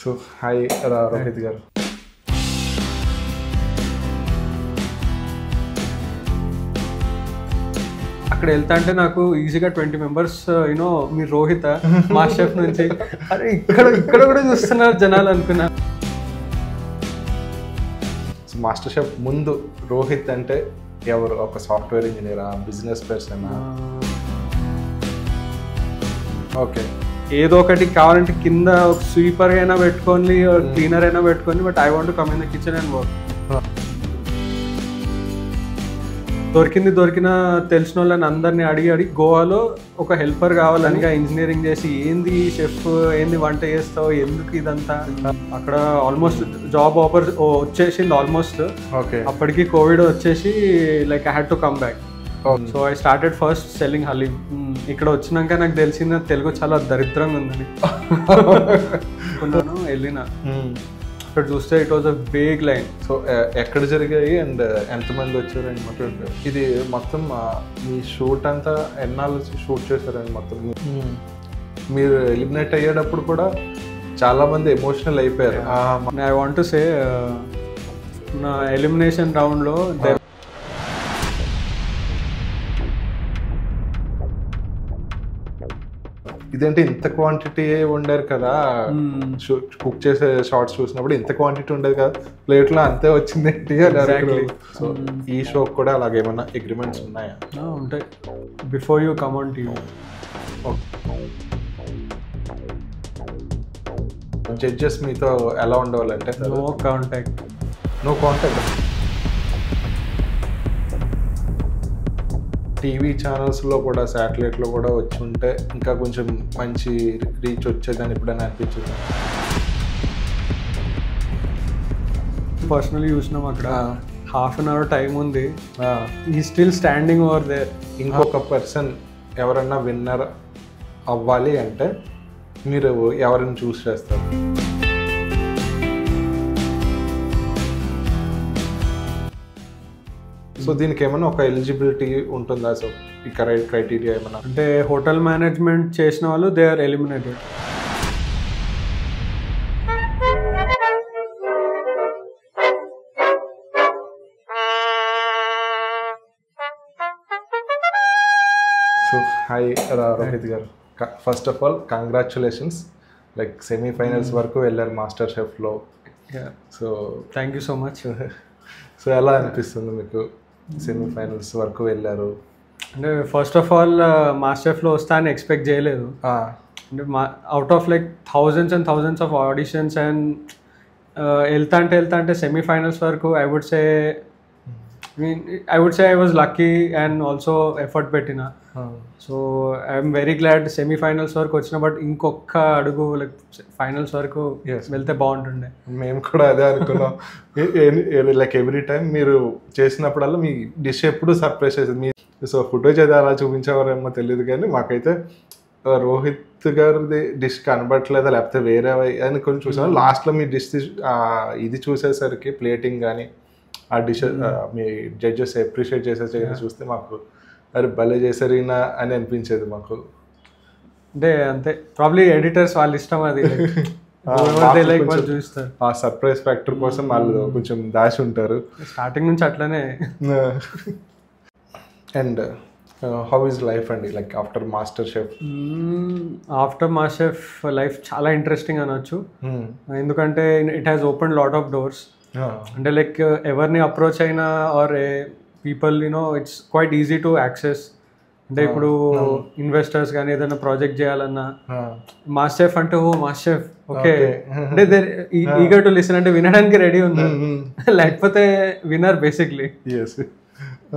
So hi Rohit గారు. అక్కడ వెళ్తా అంటే నాకు ఈజీగా 20 మెంబర్స్ యూనో మీరు రోహిత మాస్టర్ షెఫ్ నుంచి అరే ఇక్కడ కూడా చూస్తున్నారు జనాలు అనుకున్నా. సో మాస్టర్ షెఫ్ ముందు రోహిత్ అంటే ఎవరు? ఒక సాఫ్ట్వేర్ ఇంజనీరా, బిజినెస్ పర్సనా? ఓకే, ఏదో ఒకటి కావాలంటే కింద ఒక స్వీపర్ అయినా పెట్టుకొని క్లీనర్ అయినా పెట్టుకొని, but I want to come in the kitchen and work. దొరికిన తెలిసిన వాళ్ళని అందరినీ అడిగి గోవాలో ఒక హెల్పర్ కావాలని ఇంజనీరింగ్ చేసి ఏంది షెఫ్, ఏంది వంట చేస్తావు, ఎందుకు ఇదంతా. అక్కడ ఆల్మోస్ట్ జాబ్ ఆఫర్ వచ్చేసింది ఆల్మోస్ట్. ఓకే, అప్పటికి కోవిడ్ వచ్చేసి like I had to come back. So I started first selling haleem. ఇక్కడ వచ్చినాక నాకు తెలిసింది తెలుగు చాలా దరిద్రంగా ఉందని. వెళ్ళిన ఇక్కడ చూస్తే it was a big line. So ఎక్కడ జరిగాయి అండ్ ఎంతమంది వచ్చారండి మొత్తం? ఇది మొత్తం మీ షూట్ అంతా ఎన్నాళ్ళు షూట్ చేశారండి మొత్తం? మీరు ఎలిమినేట్ అయ్యేటప్పుడు కూడా చాలా మంది ఎమోషనల్ అయిపోయారు. ఐ వాంట్ టు సే నా ఎలిమినేషన్ రౌండ్లో ఇదేంటి ఇంత క్వాంటిటీ వండారు కదా, కుక్ చేసే షార్ట్స్ చూసినప్పుడు ఇంత క్వాంటిటీ ఉండేది కదా, ప్లేట్లో అంతే వచ్చింది ఏంటి అని. సో ఈ షోకి కూడా అలాగేమన్నా అగ్రిమెంట్స్ ఉన్నాయా? ఉంటాయి. Before you come on TV judges మీతో ఎలా ఉండేవాళ్ళంటే? No contact. టీవీ ఛానల్స్లో కూడా, శాటిలైట్లో కూడా వచ్చి ఉంటే ఇంకా కొంచెం మంచి రీచ్ వచ్చేదని ఎప్పుడైనా అనిపించింది? పర్సనలీ చూసినాం అక్కడ హాఫ్ అన్ అవర్ టైం ఉంది, ఈ స్టిల్ స్టాండింగ్ ఓవర్ దేర్. ఇంకొక పర్సన్ ఎవరన్నా విన్నర్ అవ్వాలి అంటే మీరు ఎవరిని చూస్ చేస్తారు? సో దీనికి ఏమైనా ఒక ఎలిజిబిలిటీ ఉంటుందా? సో ఈ క్రైటీరియా ఏమైనా అంటే హోటల్ మేనేజ్మెంట్ చేసిన వాళ్ళు they are eliminated. So hi Rohit garu, first of all congratulations. Like semifinals వరకు వెళ్ళారు మాస్టర్ షెఫ్లో. So thank you so much. So ఎలా అనిపిస్తుంది మీకు? సెమీఫైనల్స్ వరకు వెళ్ళారు అంటే ఫస్ట్ ఆఫ్ ఆల్ మాస్టర్ షెఫ్లో వస్తా అని ఎక్స్పెక్ట్ చేయలేదు. అంటే out of like thousands and thousands of auditions and వెళ్తా అంటే సెమీఫైనల్స్ వరకు I would say I was lucky and also effort పెట్టిన. So I'm very glad semifinals వరకు వచ్చిన, బట్ ఇంకొక అడుగు లైక్ ఫైనల్స్ వరకు వెళ్తే బాగుంటుండే. మేము కూడా అదే అనుకున్నాం. లైక్ ఎవ్రీ టైం మీరు చేసినప్పుడల్లా మీ డిష్ ఎప్పుడు సర్ప్రైజ్ చేసేది. మీ సో ఫుటేజ్ అయితే అలా చూపించేవారేమో తెలియదు, కానీ మాకైతే రోహిత్ గారిది డిష్ కనబడట్లేదా లేకపోతే వేరే అని కొంచెం చూసాను. లాస్ట్లో మీ డిష్ ఇది చూసేసరికి ప్లేటింగ్ కానీ ఆ డిష్ మీ జడ్జెస్ అప్రిషియేట్ చేసే చూస్తే మాకు అరే భలే చేసారినా అని అనిపించేది మాకు. అంటే అంతే, ప్రాబ్లీ ఎడిటర్స్ వాళ్ళ ఇష్టం అది. చూస్తారు ఆ సర్ప్రైజ్ ఫ్యాక్టర్ కోసం వాళ్ళు కొంచెం దాచి ఉంటారు స్టార్టింగ్ నుంచి అట్లనే. అండ్ హౌ ఈజ్ లైఫ్ అండి like after master chef? After master chef life చాలా ఇంట్రెస్టింగ్ అనొచ్చు, ఎందుకంటే it has open lot of doors. అంటే లైక్ ఎవరిని అప్రోచ్ అయినా or people you know it's quite easy to access. అంటే ఇప్పుడు ఇన్వెస్టర్స్ కానీ ఏదైనా ప్రాజెక్ట్ చేయాలన్నా మాస్టర్ షెఫ్ అంటే ఓ మాస్టర్ షెఫ్ ఓకే అంటే ఈగర్ టు లిసన్, అంటే వినడానికి రెడీ ఉన్నారు, లేకపోతే winner basically.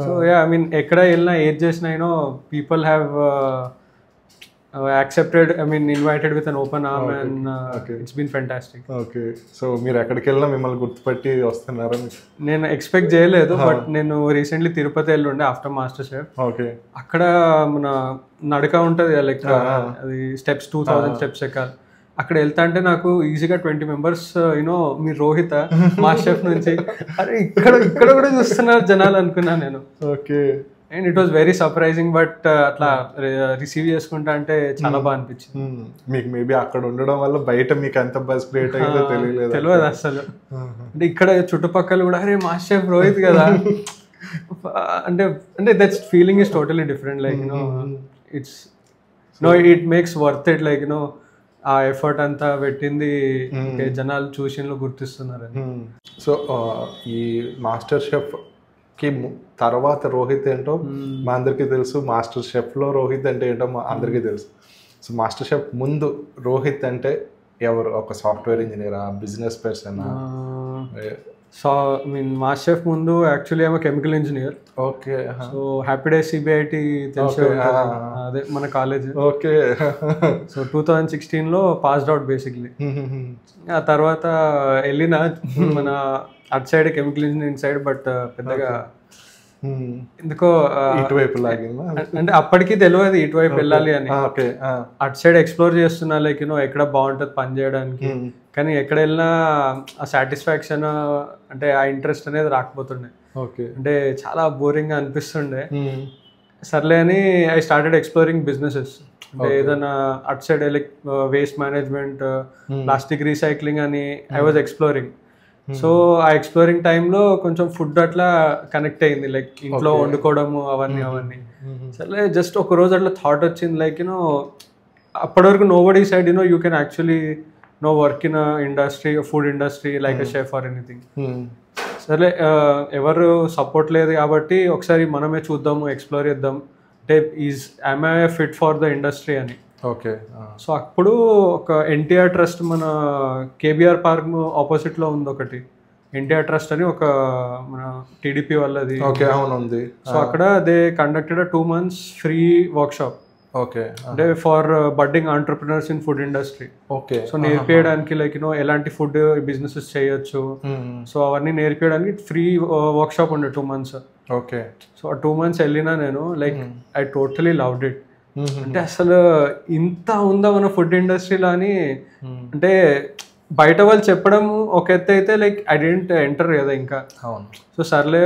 So yeah I mean ఎక్కడ వెళ్ళినా ఏది చేసినా you know people have accepted, I mean invited with an open arm. And it's been fantastic. Okay, so మీరు ఎక్కడికి వెళ్ళినా మిమ్మల్ని గుర్తుపట్టి వస్తున్నారా? నేను ఎక్స్పెక్ట్ చేయలేదు, బట్ నేను రీసెంట్లీ తిరుపతి వెళ్ళి ఉండే ఆఫ్టర్ మాస్టర్ షెఫ్. ఓకే, అక్కడ మన నడక ఉంటుంది లైక్ అది స్టెప్స్ 2000 స్టెప్స్ ఎక్కాలి. అక్కడ వెళ్తా అంటే నాకు ఈజీగా 20 మెంబర్స్ యూనో మీరు రోహిత మాస్టర్ షెఫ్ నుంచి అరే ఇక్కడ కూడా చూస్తున్నారు జనాలు అనుకున్నా నేను. Okay, and it was very surprising. But అట్లా రిసీవ్ చేసుకుంటా అంటే చాలా బాగా అనిపించింది. మీకు మేబీ అక్కడ ఉండడం వల్ల బయట మీకు ఎంత బస్ క్రియేట్ అయిందో తెలియదు అసలు. అంటే ఇక్కడ చుట్టుపక్కల కూడా అరే మాస్టర్ షెఫ్ రోహిత్ కదా అంటే అంటే that's feeling is totally different. Like you know it makes worth it. Like you know ఆ ఎఫర్ట్ అంతా పెట్టింది జనాలు చూసిన్లో గుర్తిస్తున్నారని. సో ఈ మాస్టర్ షెఫ్ కి తర్వాత రోహిత్ ఏంటో మా అందరికీ తెలుసు, మాస్టర్ షెఫ్లో రోహిత్ అంటే ఏంటో మా అందరికీ తెలుసు. సో మాస్టర్ షెఫ్ ముందు రోహిత్ అంటే ఎవరు? ఒక సాఫ్ట్వేర్ ఇంజనీరా, బిజినెస్ పర్సనా? సో మాస్టర్ షెఫ్ ముందు యాక్చువల్లీ ఏమో chemical engineer. Okay. So happy day CBIT తెలిసే అదే మన కాలేజ్. ఓకే. సో 2016లో పాస్డ్ అవుట్ బేసిక్లీ. ఆ తర్వాత వెళ్ళిన మన అటు side chemical engineering side, but పెద్దగా ఎందుకో ఇటువైపు లాగిందా అంటే అప్పటికి తెలియదు ఇటువైపు వెళ్ళాలి అని. అటు సైడ్ ఎక్స్ప్లోర్ చేస్తున్నా, లైక్ యూనో ఎక్కడ బాగుంటుంది పని చేయడానికి, కానీ ఎక్కడ వెళ్ళినా ఆ సాటిస్ఫాక్షన్ అంటే ఆ ఇంట్రెస్ట్ అనేది రాకపోతుండే. అంటే చాలా బోరింగ్ గా అనిపిస్తుండే. సర్లే అని ఐ స్టార్టెడ్ ఎక్స్ప్లోరింగ్ బిజినెసెస్. అంటే ఏదైనా అటు side like waste management, plastic recycling అని ఐ వాజ్ ఎక్స్ప్లోరింగ్. సో ఆ ఎక్స్ప్లోరింగ్ టైంలో కొంచెం ఫుడ్ అట్లా కనెక్ట్ అయింది, లైక్ ఇంట్లో వండుకోవడము అవన్నీ. సరే జస్ట్ ఒక రోజు అట్లా థాట్ వచ్చింది, లైక్ యూనో అప్పటి వరకు nobody side you know you can actually know work in industry, food industry like a chef or anything. సరే ఎవరు సపోర్ట్ లేదు కాబట్టి ఒకసారి మనమే చూద్దాము, ఎక్స్ప్లోర్ చేద్దాం, అంటే am I fit for the industry అని. ఓకే. సో అప్పుడు ఒక ఎన్టీఆర్ ట్రస్ట్ మన కేబీఆర్ పార్క్ ఆపోజిట్లో ఉంది ఒకటి, ఎన్టీఆర్ ట్రస్ట్ అని ఒక మన టీడీపీ వాళ్ళది. ఓకే, అవునుంది. సో అక్కడ they conducted 2 months free workshop. Okay. అంటే for budding entrepreneurs in food industry. Okay. So నేర్పించడానికి లైక్ యూనో ఎలాంటి ఫుడ్ బిజినెసెస్ చేయొచ్చు, సో అవన్నీ నేర్పించడానికి ఫ్రీ వర్క్షాప్ ఉండే 2 months. ఓకే. సో ఆ 2 months వెళ్ళినా నేను, like I totally loved it. అంటే అసలు ఇంత ఉందా మన ఫుడ్ ఇండస్ట్రీలో అని. అంటే బయట వాళ్ళు చెప్పడం ఒక ఎత్తు అయితే, లైక్ ఐ డెంట్ ఎంటర్ కదా ఇంకా. సో సర్లే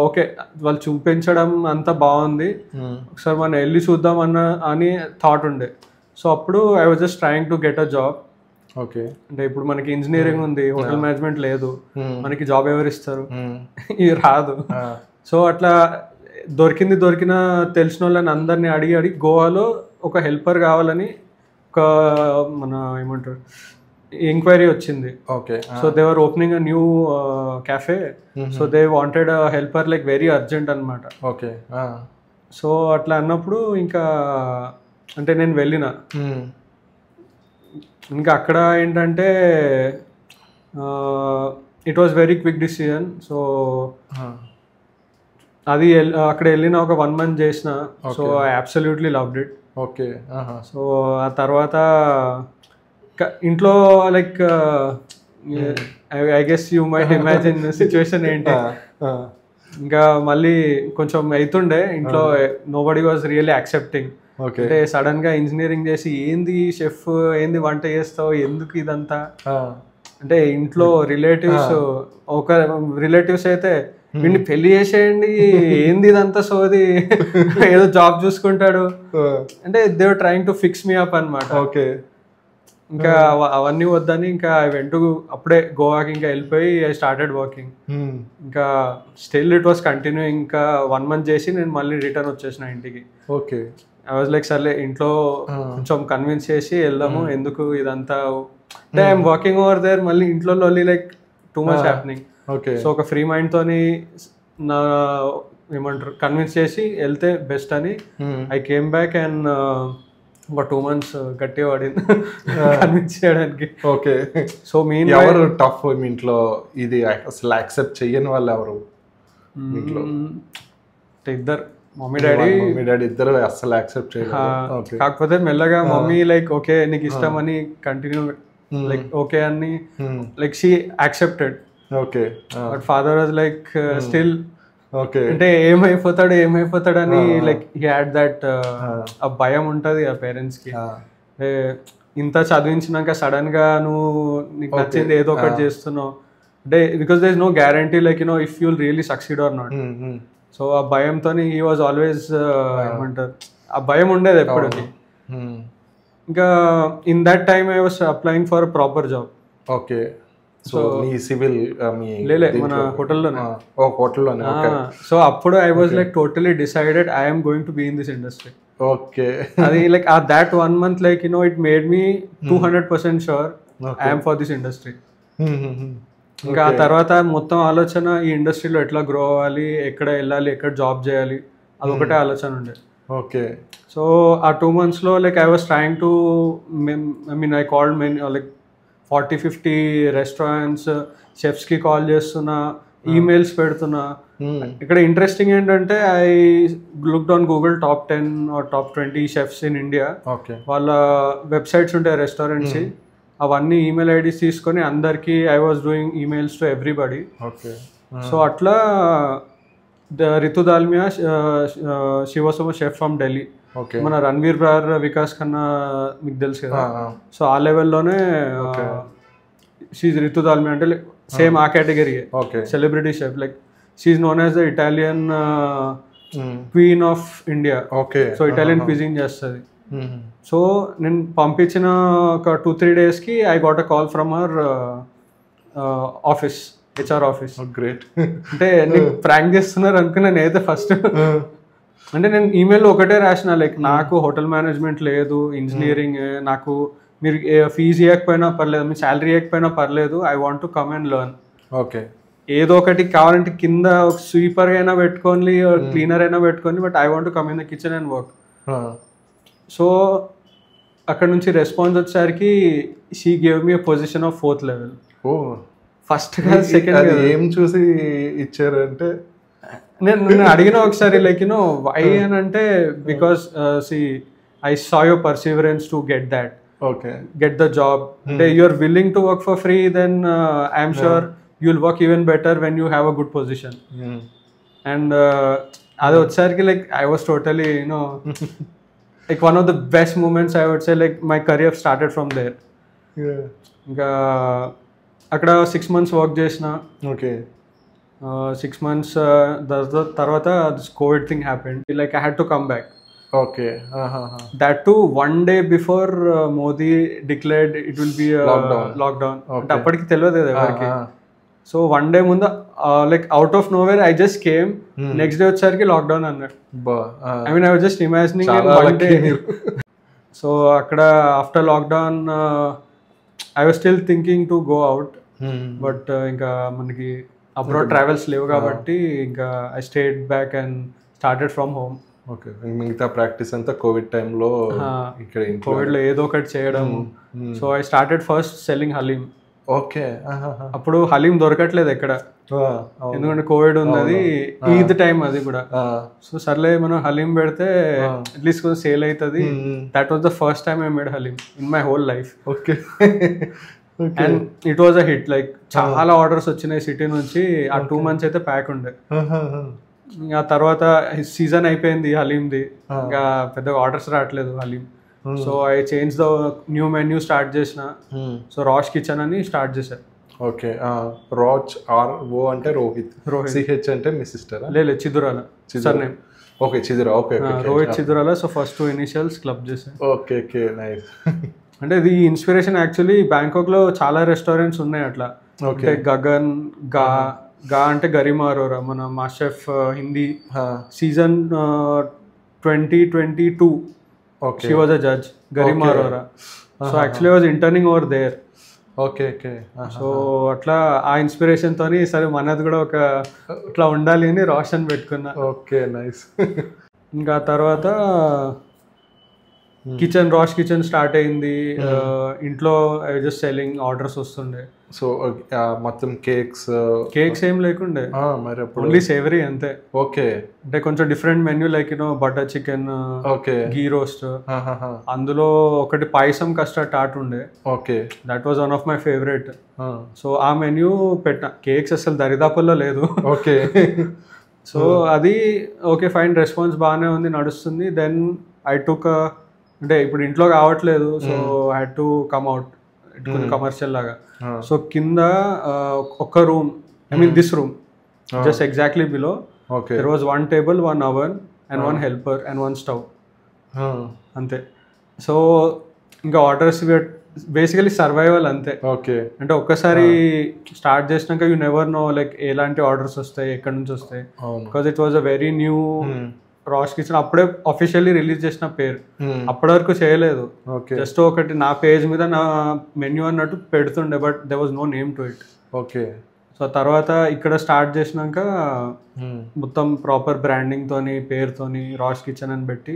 ఓకే వాళ్ళు చూపించడం అంతా బాగుంది, ఒకసారి మనం వెళ్ళి చూద్దాం అని థాట్ ఉండే. సో అప్పుడు I was just trying to get a job. Okay. అంటే ఇప్పుడు మనకి ఇంజనీరింగ్ ఉంది, హోటల్ మేనేజ్మెంట్ లేదు, మనకి జాబ్ ఎవరు ఇస్తారు, ఇది రాదు. సో అట్లా దొరికిన తెలిసిన వాళ్ళని అందరినీ అడిగి గోవాలో ఒక హెల్పర్ కావాలని ఒక మన ఏమంటారు ఎంక్వైరీ వచ్చింది. Okay. So they were opening a new cafe. So they wanted a helper like very urgent అనమాట. ఓకే. సో అట్లా అన్నప్పుడు ఇంకా అంటే నేను వెళ్ళిన, ఇంకా అక్కడ ఏంటంటే it was very quick decision. So అది అక్కడ వెళ్ళిన ఒక 1 month చేసిన. So I absolutely loved it. Okay. So ఆ తర్వాత ఇంట్లో like I guess you might imagine situation ఏంటి. ఇంకా మళ్ళీ కొంచెం అవుతుండే ఇంట్లో, no body was really accepting. అంటే సడన్ గా ఇంజనీరింగ్ చేసి ఏంది షెఫ్, ఏంది వంట చేస్తావు, ఎందుకు ఇదంతా. అంటే ఇంట్లో ఒక రిలేటివ్స్ అయితే వీడిని పెళ్లి చేసేయండి, ఏంది ఇదంతా సోది, ఏదో జాబ్ చూసుకుంటాడు, అంటే they were trying to fix me up అనమాట. ఓకే. ఇంకా అవన్నీ వద్దని ఇంకా ఐ వెంట్ టు అప్పుడే గోవాకి ఇంకా వెళ్ళిపోయి ఐ స్టార్టెడ్ వర్కింగ్. ఇంకా స్టిల్ ఇట్ వాస్ కంటిన్యూ. ఇంకా 1 month చేసి నేను మళ్ళీ రిటర్న్ వచ్చేసిన ఇంటికి. ఓకే. ఐ వాజ్ లైక్ సర్లే ఇంట్లో కొంచెం కన్విన్స్ చేసి వెళ్దాము, ఎందుకు ఇదంతా, అంటే ఐఎమ్ వర్కింగ్ ఓవర్ దేర్, మళ్ళీ ఇంట్లో like too much happening. So ఒక ఫ్రీ మైండ్ తోని నా ఏమంటారు కన్విన్స్ చేసి వెళ్తే బెస్ట్ అని ఐ కేమ్ బ్యాక్ అండ్ ఒక 2 months గట్టిగా పడింది కన్విన్స్ చేయడానికి. ఓకే. సో మీన్ ఎవరు టఫ్ మీ ఇంట్లో ఇది అసలు యాక్సెప్ట్ చెయ్యని వాళ్ళు ఎవరు ఇంట్లో? ఇద్దరు, మమ్మీ డాడీ ఇద్దరు అసలు యాక్సెప్ట్ చేయలేదు. కాకపోతే మెల్లగా మమ్మీ లైక్ ఓకే నీకు ఇష్టం అని కంటిన్యూ లైక్ ఓకే అని like she accepted. Okay. But father was like still okay. అంటే ఏమైపోతాడు అని లైక్ హీ హ్యాడ్ దట్ ఆ భయం ఉంటుంది ఆ పేరెంట్స్ కి. ఇంత చదివించినాక సడన్ గా నువ్వు నీకు నచ్చింది ఏదో ఒకటి చేస్తున్నావు అంటే, because there is no guarantee like you know if you'll really succeed or not. So ఆ భయంతో హీ వాజ్ ఆల్వేస్ ఏమంటారు, ఆ భయం ఉండేది ఎప్పటికీ. ఇంకా in that time I was applying for proper job. Okay. So మీ సివిల్ లేలే మన హోటల్లోనే. హోటల్లోనే. సో అప్పుడు I was like totally decided I'm going to be in this industry. Okay. అది లైక్ ఆ that 1 month like it made me 200% sure I'm for this industry. ఇంకా ఆ తర్వాత మొత్తం ఆలోచన ఈ ఇండస్ట్రీలో ఎట్లా గ్రో అవ్వాలి, ఎక్కడ వెళ్ళాలి, ఎక్కడ జాబ్ చేయాలి, అదొకటే ఆలోచన ఉండే. ఓకే. సో ఆ 2 monthsలో like I was trying to I called many like 40-50 restaurants, షెఫ్స్కి కాల్ చేస్తున్నా, ఈమెయిల్స్ పెడుతున్నా. ఇక్కడ ఇంట్రెస్టింగ్ ఏంటంటే I looked on Google top 10 or top 20 chefs in India. వాళ్ళ వెబ్సైట్స్ ఉంటాయి రెస్టారెంట్స్, అవన్నీ ఈమెయిల్ ఐడీస్ తీసుకొని అందరికి I was doing emails to everybody. So అట్లా Ritu Dalmia, she was a chef from Delhi. మన రణ్వీర్ బ్రార్, వికాస్ ఖన్నా మీకు తెలుసు కదా. సో ఆ లెవెల్లోనే షీజ్ రితు దాల్మియా అంటే సేమ్ ఆ category celebrity chef. Like she's known as the Italian queen of India. So Italian cuisine చేస్తుంది. సో నేను పంపించిన ఒక 2-3 daysకి I got a call from our office, HR office. Great. అంటే నేను ప్రాంక్ చేస్తున్నారు అనుకున్నా నేనైతే ఫస్ట్. అంటే నేను ఈమెయిల్లో ఒకటే రాసిన, లైక్ నాకు హోటల్ మేనేజ్మెంట్ లేదు, ఇంజనీరింగ్, నాకు మీరు ఫీజు ఇవ్వకపోయినా పర్లేదు, మీ శాలరీ ఇవ్వకపోయినా పర్లేదు, I want to come and learn. Okay. ఏదో ఒకటి కావాలంటే కింద ఒక స్వీపర్ అయినా పెట్టుకోండి, క్లీనర్ అయినా పెట్టుకోండి, but I want to come in the kitchen and work. So అక్కడ నుంచి రెస్పాన్స్ వచ్చేసరికి she gave me position of 4th level. First second ఏం చూసి ఇచ్చారంటే నేను అడిగిన ఒకసారి లైక్ వై అని అంటే because I saw your perseverance to get that, get the job. అంటే you are willing to work for free, then I'm sure you will work even better when you have a good position. And అది వచ్చేసరికి like I was totally like one of the best moments I would say, like my career started from there. ఇంకా అక్కడ 6 months work చేసిన. 6 months తర్వాత this Covid thing happened. Like I had to come back. That too 1 day before Modi declared it will be a lockdown. అంటే అప్పటికి తెలియదు ఎవరికి. So 1 day ముందు like out of nowhere I just came. Next day వచ్చేసరికి lockdown అన్నాడు. I mean I was just imagining one day. So అక్కడ after lockdown I was still thinking to go out, but ఇంకా మనకి abroad travels లేవు కాబట్టి ఇంకా I stayed back and started from home. Okay. మిగతా practice అంతా COVID టైంలో ఇక్కడ కోవిడ్లో ఏదో ఒకటి చేయడం. So I started first selling haleem. Okay. అప్పుడు హలీం దొరకట్లేదు ఎక్కడ, ఎందుకంటే కోవిడ్ ఉన్నది, ఈద్ టైం అది కూడా. సో సర్లే మనం హలీం పెడితే అట్లీస్ట్ కొంచెం సేల్ అవుతుంది. That was the first time I made haleem in my whole life. Okay. And it was a hit. Like చాలా ఆర్డర్స్ వచ్చినాయి సిటీ నుంచి. ఆ 2 months అయితే ప్యాక్ ఉండే. ఇంకా తర్వాత సీజన్ అయిపోయింది హలీంది, ఇంకా పెద్దగా ఆర్డర్స్ రావట్లేదు haleem. So I change the new menu start చేసిన. సో రాష్ కిచెన్ అని స్టార్ట్ చేశాను. ఓకే. రాజ్ RO అంటే రోహిత్, CH అంటే మీ సిస్టర్? లేదు, Chidurala sir name. Okay, Chidura. Okay, Rohit Chidurala. So first 2 initials club చేశాను. ఓకే. నైస్. అంటే ఇది ఇన్స్పిరేషన్ యాక్చువల్లీ బ్యాంకాక్లో చాలా రెస్టారెంట్స్ ఉన్నాయి అట్లా. అంటే గగన్, గా అంటే గరిమా అరోరా, మన master chef Hindi season 2022 she was a judge, Garima Arora. So actually I was interning over there. Okay. So అట్లా ఆ ఇన్స్పిరేషన్ తోని సరే మనది కూడా ఒక ఇట్లా ఉండాలి అని రోషన్ పెట్టుకున్నా. Okay, nice. ఇంకా తర్వాత కిచెన్, రాష్ కిచెన్ స్టార్ట్ అయింది. ఇంట్లో ఐ జస్ట్ సెల్లింగ్, ఆర్డర్స్ వస్తుండే. సో మొత్తం కేక్స్ ఏం లేకుండే, మరి ఓన్లీ సేవరీ అంతే. ఓకే. అంటే కొంచెం different menu, like butter chicken, ghee roast. అందులో ఒకటి పాయసం కస్టర్డ్ టార్ట్ ఉండే. Okay. That was one of my favourite. So ఆ మెన్యూ పెట్టిన. కేక్స్ అసలు దరిదాపుల్లో లేదు. ఓకే. సో అది ఓకే ఫైన్, రెస్పాన్స్ బాగానే ఉంది, నడుస్తుంది. దెన్ ఐ టుక్, అంటే ఇప్పుడు ఇంట్లో కావట్లేదు, so I had to come out, కొంచెం కమర్షియల్ లాగా. సో కింద ఒక room, I mean this room just exactly below okay. There was 1 table, 1 oven and 1 helper and 1 stove. అంతే. సో ఇంకా ఆర్డర్స్ బేసికలీ సర్వైవల్ అంతే. ఓకే. అంటే ఒక్కసారి స్టార్ట్ చేసినాక యూ నెవర్ నో లైక్ ఎలాంటి ఆర్డర్స్ వస్తాయి, ఎక్కడి నుంచి వస్తాయి. Because it was a very new రాష్ కిచెన్. అప్పుడే అఫీషియల్లీ రిలీజ్ చేసిన పేరు, అప్పటి వరకు చేయలేదు. జస్ట్ ఒకటి నా పేజ్ మీద నా మెన్యూ అన్నట్టు పెడుతుండే, but they was no name to it. Okay. So తర్వాత ఇక్కడ స్టార్ట్ చేసినాక మొత్తం ప్రాపర్ బ్రాండింగ్ తోని పేరుతోని రాష్ కిచెన్ అని పెట్టి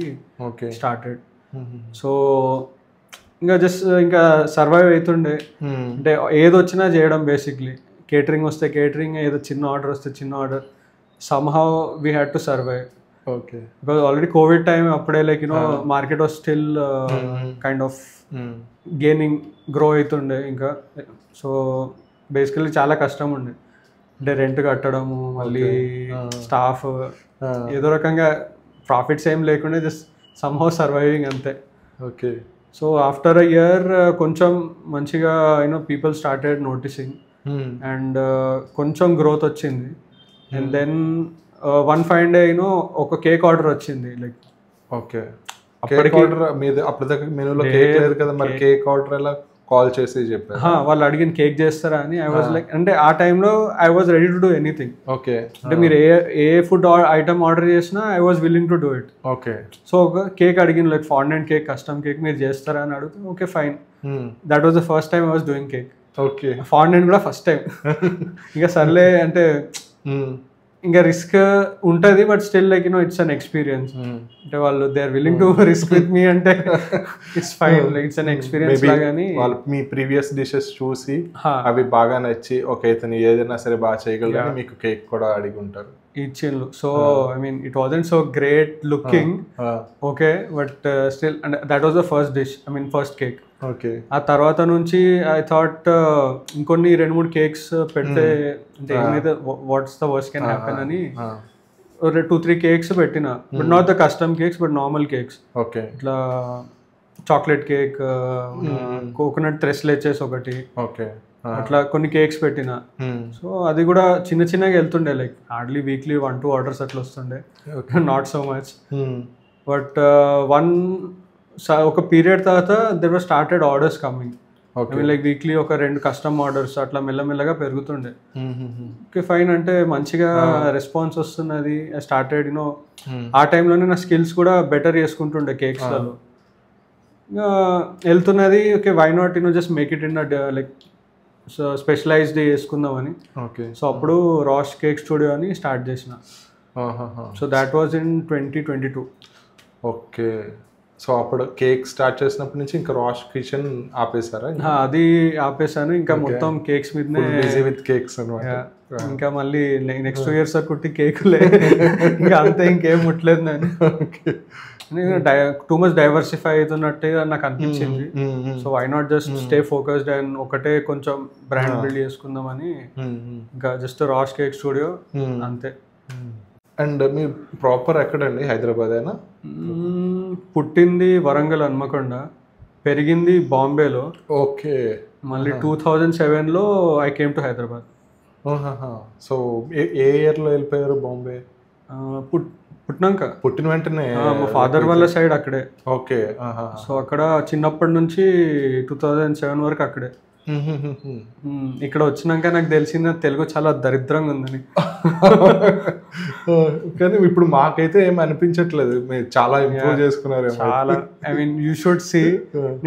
స్టార్టెడ్. సో ఇంకా జస్ట్ ఇంకా సర్వైవ్ అవుతుండే. అంటే ఏది వచ్చినా చేయడం బేసిక్లీ. కేటరింగ్ వస్తే కేటరింగ్, ఏదో చిన్న ఆర్డర్ వస్తే చిన్న order, somehow we had to survive. Okay. Because already COVID time అప్పుడే like you know market was still kind of gaining, grow అవుతుండే ఇంకా. సో బేసికలీ చాలా కష్టం ఉండే. అంటే రెంట్ కట్టడము, మళ్ళీ స్టాఫ్, ఏదో రకంగా ప్రాఫిట్స్ ఏం లేకుండా జస్ట్ సమ్హౌ సర్వైవింగ్ అంతే. Okay. So after a year కొంచెం మంచిగా you know people started noticing and కొంచెం గ్రోత్ వచ్చింది. And then one fine day you know ఒక కేక్ ఆర్డర్ వచ్చింది. Like okay. అప్పటికి అప్పటిదాకా మెనూలో కేక్ లేదు కదా, మరి కేక్ ఆర్డర్ ఎలా కాల్ చేసి చెప్పారు? వాళ్ళు అడిగిన కేక్ చేస్తారా అని. ఐ వాజ్ లైక్, అంటే ఆ టైంలో I was ready to do anything. Okay. అంటే మీరు ఏ ఫుడ్ ఐటమ్ ఆర్డర్ చేసినా I was willing to do it. Okay. So ఒక కేక్ అడిగిన, like fondant cake, custom cake మీరు చేస్తారా అని అడిగితే okay fine. That was the first time I was doing cake. Okay. Fondant కూడా ఫస్ట్ టైం. ఇంకా సర్లే అంటే ఇంకా రిస్క్ ఉంటుంది, but still like you know it's an experience. అంటే వాళ్ళు they are willing to risk with me అంటే it's fine, like it's an experience లాగాని. వాళ్ళు మీ ప్రీవియస్ డిషెస్ చూసి అవి బాగా నచ్చి ఓకే ఇతను ఏదైనా సరే బాగా చేయగలరని మీకు కేక్ కూడా అడిగి ఉంటారు, ఇచ్చిండ్రు. So I mean it wasn't so great looking, okay, but still that was the first dish, I mean first cake. Okay. ఆ తర్వాత నుంచి ఐ థాట్ ఇంకొన్ని 2-3 కేక్స్ పెడితే అంటే ఏమైతే what's the worst can happen అని 2-3 కేక్స్ పెట్టిన. But not the custom cakes, but normal cakes. Okay. ఇట్లా చాక్లెట్ కేక్, కోకోనట్ త్రెస్ లెచెస్ ఒకటి, ఓకే, అట్లా కొన్ని కేక్స్ పెట్టిన. సో అది కూడా చిన్న చిన్నగా వెళ్తుండే, లైక్ హార్డ్లీ వీక్లీ 1-2 ఆర్డర్స్ అట్లా వస్తుండే, నాట్ సో మచ్. బట్ ఒక పీరియడ్ తర్వాత there were started orders coming. Like weekly ఒక 2 కస్టమ్ ఆర్డర్స్ అట్లా మెల్లమెల్లగా పెరుగుతుండే. ఓకే ఫైన్, అంటే మంచిగా రెస్పాన్స్ వస్తున్నది. ఐ స్టార్టెడ్ యూనో ఆ టైంలోనే నా స్కిల్స్ కూడా బెటర్ చేసుకుంటుండే కేక్స్లలో. ఇంకా వెళ్తున్నది. Okay why not you know just make it in like so specialised చేసుకుందామని. ఓకే. సో అప్పుడు రాష్ కేక్ స్టూడియో అని స్టార్ట్ చేసిన. So that was in 2022. Okay. So అప్పుడు కేక్ స్టార్ట్ చేసినప్పటి నుంచి ఇంకా రాష్ కిచెన్ ఆపేసారా? అది ఆపేసాను. ఇంకా మొత్తం కేక్స్ మీదనే బిజీ విత్ కేక్స్ అన్నమాట. ఇంకా మళ్ళీ నెక్స్ట్ 2 years కుట్టి కేకులే, ఇంకా అంతే, ఇంకేం ముట్టలేదు నేను. టూ మచ్ డైవర్సిఫై అవుతున్నట్టుగా నాకు అనిపించింది. So why not just stay focused and ఒకటే కొంచెం బ్రాండ్ బిల్డ్ చేసుకుందామని ఇంకా జస్ట్ రాష్ కేక్ స్టూడియో అంతే. అండ్ మీ ప్రాపర్ ఎక్కడండి? హైదరాబాద్ అయినా? పుట్టింది వరంగల్ హన్మకొండ, పెరిగింది బాంబేలో. ఓకే. మళ్ళీ 2007లో I came to Hyderabad. So ఏ ఇయర్లో వెళ్ళిపోయారు బాంబే? పుట్టిన వెంటనే? మా ఫాదర్ వాళ్ళ సైడ్ అక్కడే. ఓకే. సో అక్కడ చిన్నప్పటి నుంచి 2007 వరకు అక్కడే. ఇక్కడ వచ్చినాక నాకు తెలిసింది తెలుగు చాలా దరిద్రంగా ఉందని. కానీ ఇప్పుడు మాకైతే ఏం అనిపించట్లేదు, మీరు చాలా ఇంప్రూవ్ చేసుకున్నారు చాలా. I mean you should see,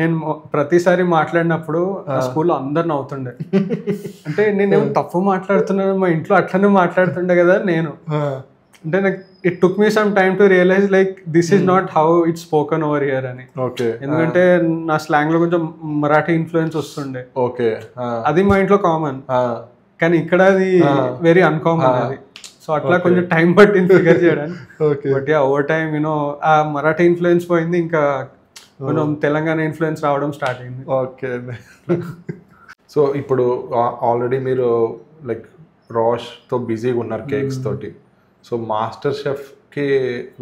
నేను ప్రతిసారి మాట్లాడినప్పుడు నా స్కూల్లో అందరు నవ్వుతుండే. అంటే నేనేమో తప్పు మాట్లాడుతున్నాను, మా ఇంట్లో అట్లనే మాట్లాడుతుండే కదా నేను. అంటే నాకు it took me some time to realise like this is not how it's spoken over here అని. ఎందుకంటే నా స్లాంగ్ లో కొంచెం మరాఠీ ఇన్ఫ్లుయెన్స్ వస్తుండే. ఓకే. అది మా ఇంట్లో కామన్, కానీ ఇక్కడ అది వెరీ అన్కామన్ అది. సో అట్లా కొంచెం టైం పట్టింది ఫిగర్ చేయడానికి. బట్ ఓవర్ టైమ్ యూనో ఆ మరాఠీ ఇన్ఫ్లుయెన్స్ పోయింది, ఇంకా కొంచెం తెలంగాణ ఇన్ఫ్లుయెన్స్ రావడం స్టార్ట్ అయింది. ఓకే. సో ఇప్పుడు ఆల్రెడీ మీరు లైక్ రాష్ తో బిజీగా ఉన్నారు కేక్స్ తోటి. సో మాస్టర్ షెఫ్కి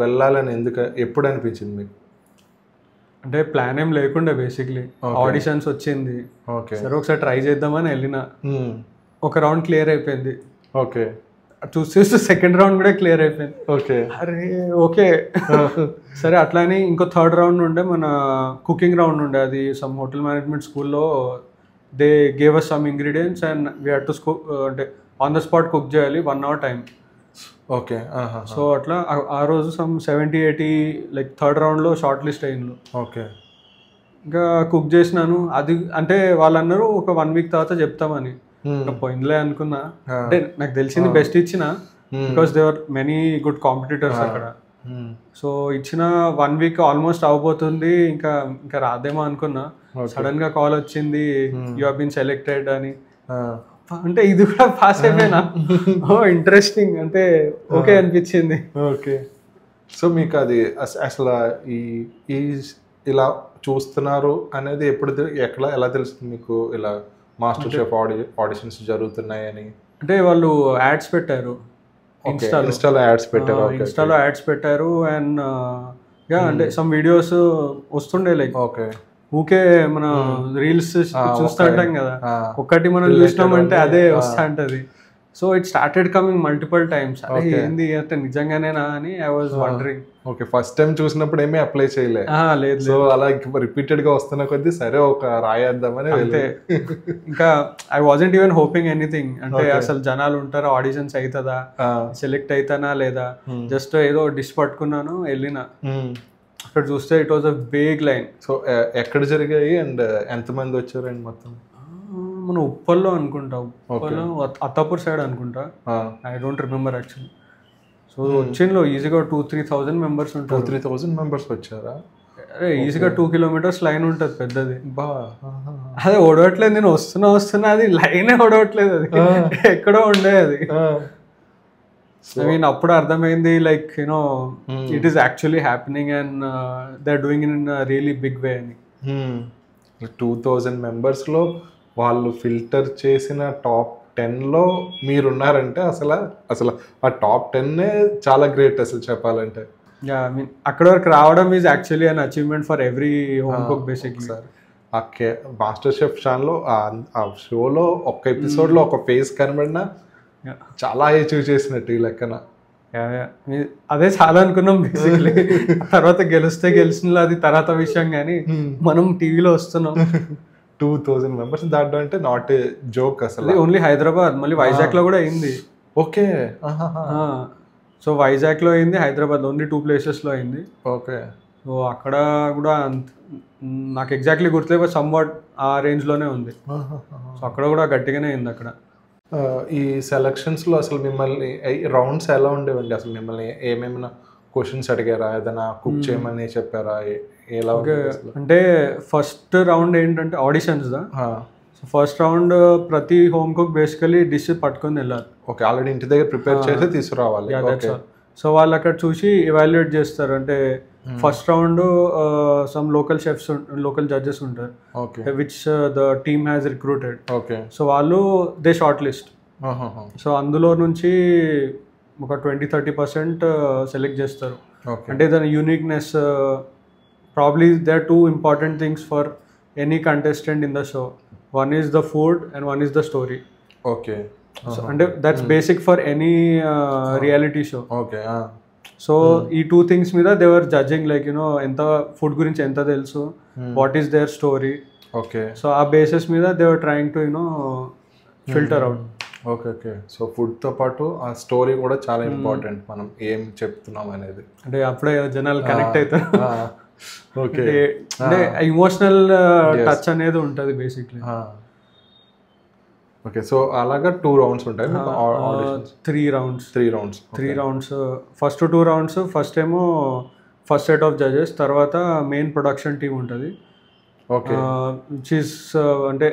వెళ్ళాలని ఎప్పుడు అనిపించింది మీకు? అంటే ప్లాన్ ఏం లేకుండా బేసిక్లీ ఆడిషన్స్ వచ్చింది. ఓకే. సరే ఒకసారి ట్రై చేద్దామని వెళ్ళిన. ఒక రౌండ్ క్లియర్ అయిపోయింది. ఓకే. చూసేస్తే సెకండ్ రౌండ్ కూడా క్లియర్ అయిపోయింది. ఓకే అరే ఓకే సరే. అట్లా అని ఇంకో థర్డ్ రౌండ్ ఉండే, మన కుకింగ్ రౌండ్ ఉండే. అది సమ్ హోటల్ మేనేజ్మెంట్ స్కూల్లో they gave us some ingredients and we had to అంటే ఆన్ ద స్పాట్ కుక్ చేయాలి 1 hour టైం. ఓకే సో అట్లా ఆ రోజు సమ్ 70-80 లైక్ థర్డ్ రౌండ్లో షార్ట్ లిస్ట్ అయ్యింది. ఓకే ఇంకా కుక్ చేసినాను. అది అంటే వాళ్ళు అన్నారు ఒక 1 week తర్వాత చెప్తామని. ఇంకా పోయిందిలే అనుకున్నా. అంటే నాకు తెలిసింది బెస్ట్ ఇచ్చిన, because there were many good competitors అక్కడ. సో ఇచ్చిన 1 week ఆల్మోస్ట్ అవబోతుంది, ఇంకా ఇంకా రాదేమో అనుకున్నా. సడన్ గా కాల్ వచ్చింది, యు హావ్ బీన్ సెలెక్టెడ్ అని. అంటే ఇది కూడా పాస్ అయిపోయినా. ఓ ఇంట్రెస్టింగ్, అంటే ఓకే అనిపించింది. ఓకే. సో మీకు అది అసలు ఈ ఇలా చూస్తున్నారు అనేది ఎప్పుడు ఎలా తెలుస్తుంది మీకు ఇలా మాస్టర్ షెఫ్ ఆడిషన్స్ జరుగుతున్నాయని? అంటే వాళ్ళు యాడ్స్ పెట్టారు, ఇన్స్టాలో యాడ్స్ పెట్టారు. ఇన్స్టాలో యాడ్స్ పెట్టారు అండ్ అంటే సమ్ వీడియోస్ వస్తుండే. లైక్ ఓకే ఊకే మన రీల్స్ చూస్తూ ఉంటాం కదా, ఒక్కటి మనం చూసినామంటే అదే వస్తా ఉంటది. So it started coming multiple times. ఏంది అంటే నిజంగానేనా అని I was wondering. Okay, first time చూసినప్పుడు ఏమీ అప్లై చేయలేదు. లేదు. సో అలా రిపీటెడ్ గా వస్తున్న కొద్దీ సరే ఒక రాయేద్దామని వెళ్తే ఇంకా I wasn't even hoping anything. అంటే అసలు జనాలు ఉంటారా, ఆడిషన్స్ అవుతుందా, సెలెక్ట్ అవుతానా లేదా, జస్ట్ ఏదో డిష్ పట్టుకున్నాను వెళ్ళినా. అక్కడ చూస్తే it was a big line. So ఎక్కడ జరిగాయి అండ్ ఎంతమంది వచ్చారండి మొత్తం? మన ఉప్పల్లో అనుకుంటా, ఉప్పల్లో అత్తాపూర్ సైడ్ అనుకుంటా, I don't remember actually. So వచ్చిందో ఈజీగా 2,000-3,000 members ఉంటారు. 2,000 members వచ్చారా? అరే ఈజీగా 2 kilometers లైన్ ఉంటుంది పెద్దది. అదే ఓడవట్లేదు, నేను వస్తున్నా అది లైనే ఓడవట్లేదు, అది ఎక్కడో ఉండే అది. ఐ మీన్ అప్పుడు అర్థమైంది like you know it is actually happening and they are doing in really big way అని. 2,000 members లో వాళ్ళు ఫిల్టర్ చేసిన టాప్ 10లో మీరున్నారంటే అసలు ఆ టాప్ 10 చాలా గ్రేట్ అసలు చెప్పాలంటే. ఐ మీన్ అక్కడ వరకు రావడం is actually an achievement for every home cook basically. Sir master chef ఛానల్లో ఆ షోలో ఒక్క ఎపిసోడ్లో ఒక ఫేస్ కనబడినా చాలా అచీవ్ చేసినట్టు ఈ లెక్కన. అదే చాలా అనుకున్నాం బేసిక్లీ. తర్వాత గెలిచిన అది తర్వాత విషయం, కానీ మనం టీవీలో వస్తున్నాం. 2,000 members దాంట్లో అంటే నాట్ ఏ జోక్ అసలు. ఓన్లీ హైదరాబాద్, మళ్ళీ వైజాగ్ లో కూడా అయింది. ఓకే. సో వైజాగ్ లో అయింది, హైదరాబాద్ ఓన్లీ 2 places లో అయింది. ఓకే. సో అక్కడ కూడా నాకు ఎగ్జాక్ట్లీ గుర్తులేదు, సమ్ వాట్ ఆ రేంజ్ లోనే ఉంది. సో అక్కడ కూడా గట్టిగానే అయింది అక్కడ. ఈ సెలక్షన్స్లో అసలు మిమ్మల్ని రౌండ్స్ ఎలా ఉండేవండి? అసలు మిమ్మల్ని ఏమేమైనా క్వశ్చన్స్ అడిగారా, ఏదైనా కుక్ చేయమని చెప్పారా, ఎలా? అంటే ఫస్ట్ రౌండ్ ఏంటంటే ఆడిషన్స్ దా. సో ఫస్ట్ రౌండ్ ప్రతి హోమ్ కుక్ బేసికలీ డిష్ పట్టుకొని వెళ్ళాలి. ఓకే, ఆల్రెడీ ఇంటి దగ్గర ప్రిపేర్ చేసి తీసుకురావాలి. సో వాళ్ళు అక్కడ చూసి ఎవాల్యుయేట్ చేస్తారు. అంటే first round some local judges ఉంటారు, which the team has recruited. Okay. So వాళ్ళు దే షార్ట్ లిస్ట్. సో అందులో నుంచి ఒక 20-30% సెలెక్ట్ చేస్తారు. అంటే దాని యూనిక్నెస్, probably they are 2 important things for any contestant in the show. One is the food and one is the story. Okay. అంటే that's basic for any reality show. Okay. So ఈ 2 things మీద they were judging, like you know ఎంత food గురించి ఎంత తెలుసు, what is their story. Okay. So ఆ basis మీద they were trying to you know filter out. Okay. Okay. So ఫుడ్తో పాటు ఆ స్టోరీ కూడా చాలా ఇంపార్టెంట్, మనం ఏం చెప్తున్నాం అనేది. అంటే అప్పుడే జనాలు కనెక్ట్ అవుతారు. ఓకే. అంటే ఇమోషనల్ టచ్ అనేది ఉంటుంది బేసిక్లీ. ఓకే. సో అలాగా 2 rounds ఉంటాయి. 3 rounds. 3 rounds. First 2 rounds first ఏమో ఫస్ట్ సెట్ ఆఫ్ జడ్జెస్, తర్వాత మెయిన్ ప్రొడక్షన్ టీమ్ ఉంటుంది. ఓకే. విచ్ ఈస్ అంటే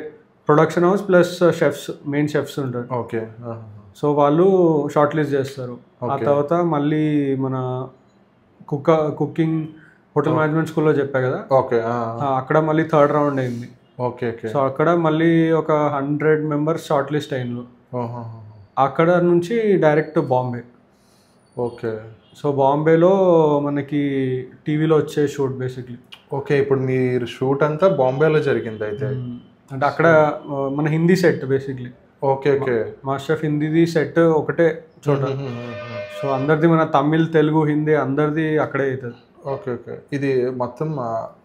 production house plus chefs, main chefs ఉంటారు. ఓకే. సో వాళ్ళు షార్ట్ లిస్ట్ చేస్తారు. ఆ తర్వాత మళ్ళీ మన కుకింగ్ హోటల్ మేనేజ్మెంట్ స్కూల్లో చెప్పా కదా, ఓకే, అక్కడ మళ్ళీ థర్డ్ రౌండ్ అయింది. ఓకే. ఓకే. సో అక్కడ మళ్ళీ ఒక 100 members షార్ట్ లిస్ట్ అయినారు. అక్కడ నుంచి డైరెక్ట్ బాంబే. ఓకే. సో బాంబేలో మనకి టీవీలో వచ్చే షూట్ బేసిక్లీ. ఓకే. ఇప్పుడు మీరు షూట్ అంతా బాంబేలో జరిగింది అయితే? అంటే అక్కడ మన Hindi set basically. Okay okay. Master chef హిందీది సెట్ ఒకటే చోట. సో అందరిది మన తమిళ్, తెలుగు, హిందీ అందరిది అక్కడే అవుతుంది. Okay okay. ఇది మొత్తం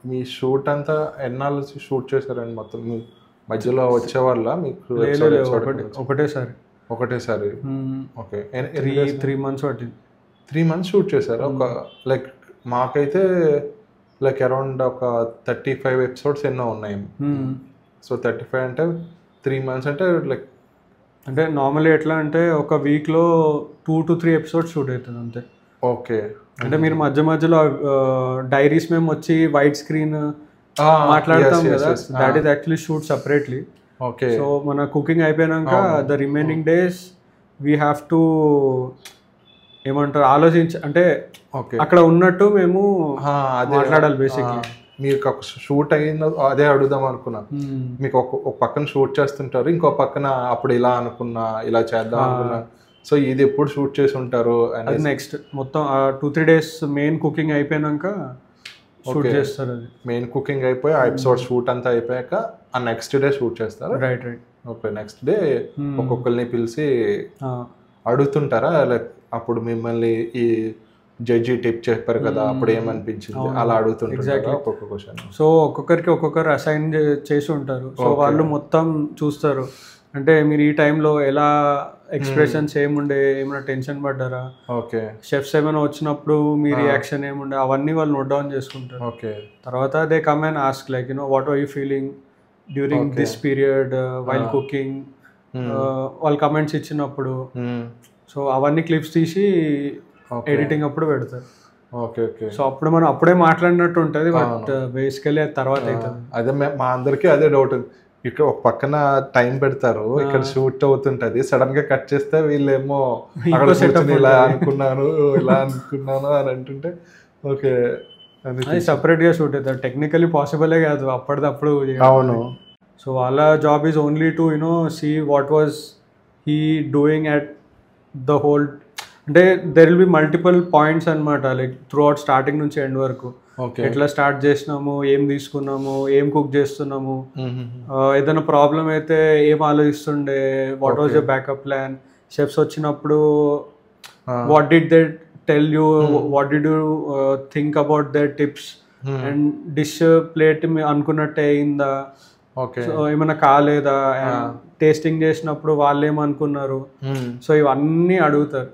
మీ షూట్ అంతా ఎన్నాళ్ళు షూట్ చేశారండి మొత్తం? మీ మధ్యలో వచ్చే వాళ్ళ మీకు ఒకటేసారి? ఒకటేసారి. ఓకే. 3 months పట్టింది. 3 months షూట్ చేశారు. ఒక లైక్ మాకైతే లైక్ అరౌండ్ ఒక 35 episodes ఎన్నో ఉన్నాయి. సో 35 అంటే 3 months అంటే లైక్ అంటే నార్మల్లీ ఎట్లా అంటే ఒక వీక్లో 2 to 3 episodes షూట్ అవుతుంది అంతే. ఓకే. అంటే మీరు మధ్య మధ్యలో డైరీస్ మేము వచ్చి వైట్ స్క్రీన్ మాట్లాడతాం కదా, that is actually shoot separately. Okay. So మన కుకింగ్ అయిపోయాక the remaining days we have to ఏమంటారు అంటే అక్కడ ఉన్నట్టు మేము మాట్లాడాలి బేసిక్లీ. మీకు ఒక షూట్ అయిందో అదే అడుగుదాం అనుకున్నా. మీకు ఒక పక్కన షూట్ చేస్తుంటారు, ఇంకో పక్కన అప్పుడు ఇలా అనుకున్నా, ఇలా చేద్దాం అనుకున్నా. సో ఇది ఎప్పుడు షూట్ చేసి ఉంటారు? అది నెక్స్ట్ మొత్తం 2-3 days మెయిన్ కుకింగ్ అయిపోయాక షూట్ చేస్తారు. అది మెయిన్ కుకింగ్ అయిపోయి ఆ ఎపిసోడ్ షూట్ అంతా అయిపోయాక ఆ నెక్స్ట్ డే షూట్ చేస్తారు. రైట్. ఓకే. నెక్స్ట్ డే ఒక్కొక్కరిని పిలిచి అడుగుతుంటారా? లైక్ అప్పుడు మిమ్మల్ని ఈ జడ్జి టిప్ చెప్పారు కదా, అప్పుడు ఏమనిపించింది అలా అడుగుతుంటారు ఒక్కొక్క క్వశ్చన్. సో ఒక్కొక్కరికి ఒక్కొక్కరు అసైన్ చేసి ఉంటారు. సో వాళ్ళు మొత్తం చూస్తారు. అంటే మీరు ఈ టైంలో ఎలా ఎక్స్ప్రెషన్స్ ఏముండే, ఏమైనా టెన్షన్ పడ్డారా, ఓకే, షెఫ్స్ ఏమైనా వచ్చినప్పుడు మీ రియాక్షన్ ఏముండే, అవన్నీ వాళ్ళు నోట్ డౌన్ చేసుకుంటారు. ఓకే. తర్వాత they come and ask like what are you feeling during this period while cooking, వాళ్ళు కమెంట్స్ ఇచ్చినప్పుడు. సో అవన్నీ క్లిప్స్ తీసి ఎడిటింగ్ అప్పుడు పెడతారు. Okay okay. సో అప్పుడు మనం అప్పుడే మాట్లాడినట్టు ఉంటుంది, బట్ బేసికలీ అది తర్వాత అవుతుంది. అదే మా అందరికీ అదే డౌట్. ఇక్కడ ఒక పక్కన టైం పెడతారు, ఇక్కడ షూట్ అవుతుంటది, సడన్ గా కట్ చేస్తే వీళ్ళేమో ఇలా అనుకున్నాను ఇలా అనుకున్నాను అని అంటుంటే ఓకే అది సపరేట్ గా షూట్ అవుతారు. టెక్నికలీ పాసిబులే కాదు అప్పటిదప్పుడు. అవును. సో వాళ్ళ job is only to see what was he doing at the whole. అంటే there will be multiple points అనమాట, లైక్ త్రూ అవుట్ స్టార్టింగ్ నుంచి ఎండ్ వరకు. ఎట్లా స్టార్ట్ చేసినాము, ఏం తీసుకున్నాము, ఏం కుక్ చేస్తున్నాము, ఏదైనా ప్రాబ్లం అయితే ఏం ఆలోచిస్తుండే, what was your backup plan, chefs వచ్చినప్పుడు what did they tell you, what did you think about their tips, and dish plate అనుకున్నట్టే అయిందా, సో ఏమైనా కాలేదా, అండ్ టేస్టింగ్ చేసినప్పుడు వాళ్ళు ఏమనుకున్నారు. సో ఇవన్నీ అడుగుతారు.